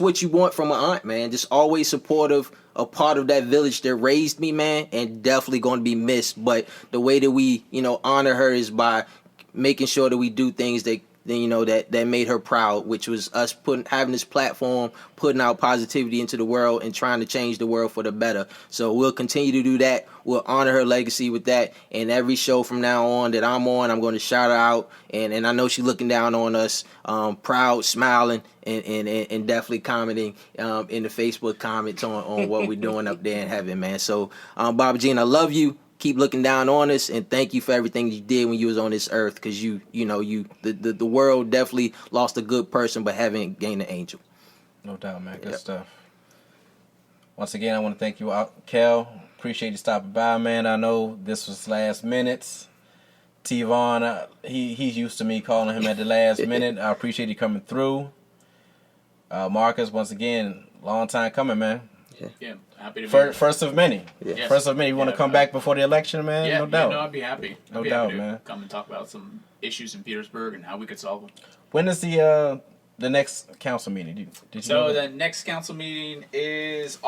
what you want from an aunt, man. Just always supportive, a part of that village that raised me, man, and definitely going to be missed. But the way that we, honor her is by making sure that we do things that that made her proud, which was us having this platform, putting out positivity into the world and trying to change the world for the better. So we'll continue to do that. We'll honor her legacy with that. And every show from now on that I'm on, I'm going to shout her out. And I know she's looking down on us, proud, smiling, and definitely commenting in the Facebook comments on what we're doing up there in heaven, man. So, Baba Jean, I love you. Keep looking down on us, and thank you for everything you did when you was on this earth, because the world definitely lost a good person, but heaven gained an angel. No doubt, man. Good stuff. Once again, I want to thank you, Kel. Appreciate you stopping by, man. I know this was last minutes. T. Vaughan, he's used to me calling him at the last minute. I appreciate you coming through. Marcus, once again, long time coming, man. Yeah, happy to be here. First of many. Yes. First of many. You want to come back before the election, man? Yeah, no doubt. No, I'd be happy. No doubt, man. Come and talk about some issues in Petersburg and how we could solve them. When is the next council meeting? Did you know the next council meeting is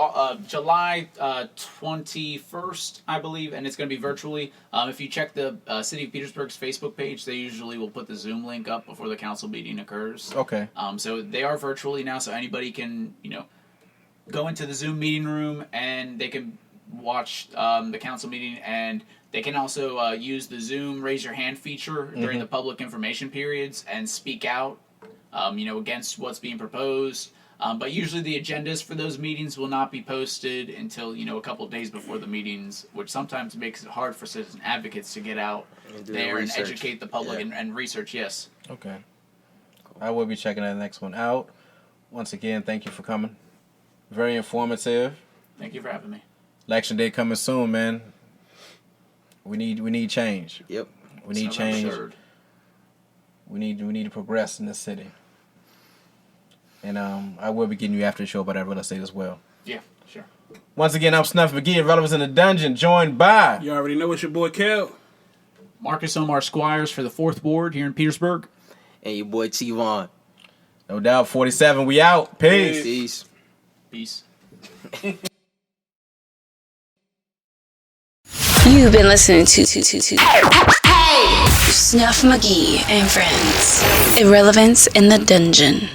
July 21st, I believe, and it's going to be virtually. If you check the City of Petersburg's Facebook page, they usually will put the Zoom link up before the council meeting occurs. Okay. So they are virtually now, so anybody can, go into the Zoom meeting room and they can watch the council meeting, and they can also use the Zoom raise your hand feature during the public information periods and speak out, against what's being proposed. But usually the agendas for those meetings will not be posted until, a couple of days before the meetings, which sometimes makes it hard for citizen advocates to get out there and educate the public and research, yes. Okay. I will be checking that next one out. Once again, thank you for coming. Very informative. Thank you for having me. Election day coming soon, man. We need change. Yep. We need change. We need to progress in this city. And I will be getting you after the show about that real estate as well. Yeah, sure. Once again, I'm Snuff Magee, Irrelevance in the Dungeon, joined by... You already know it's your boy Kel. Marcus Omar Squires for the 4th Ward here in Petersburg. And your boy T. Vaughan. No doubt, 47, we out. Peace. Peace. Peace. You've been listening to Snuff Magee and Friends. Irrelevance in the Dungeon.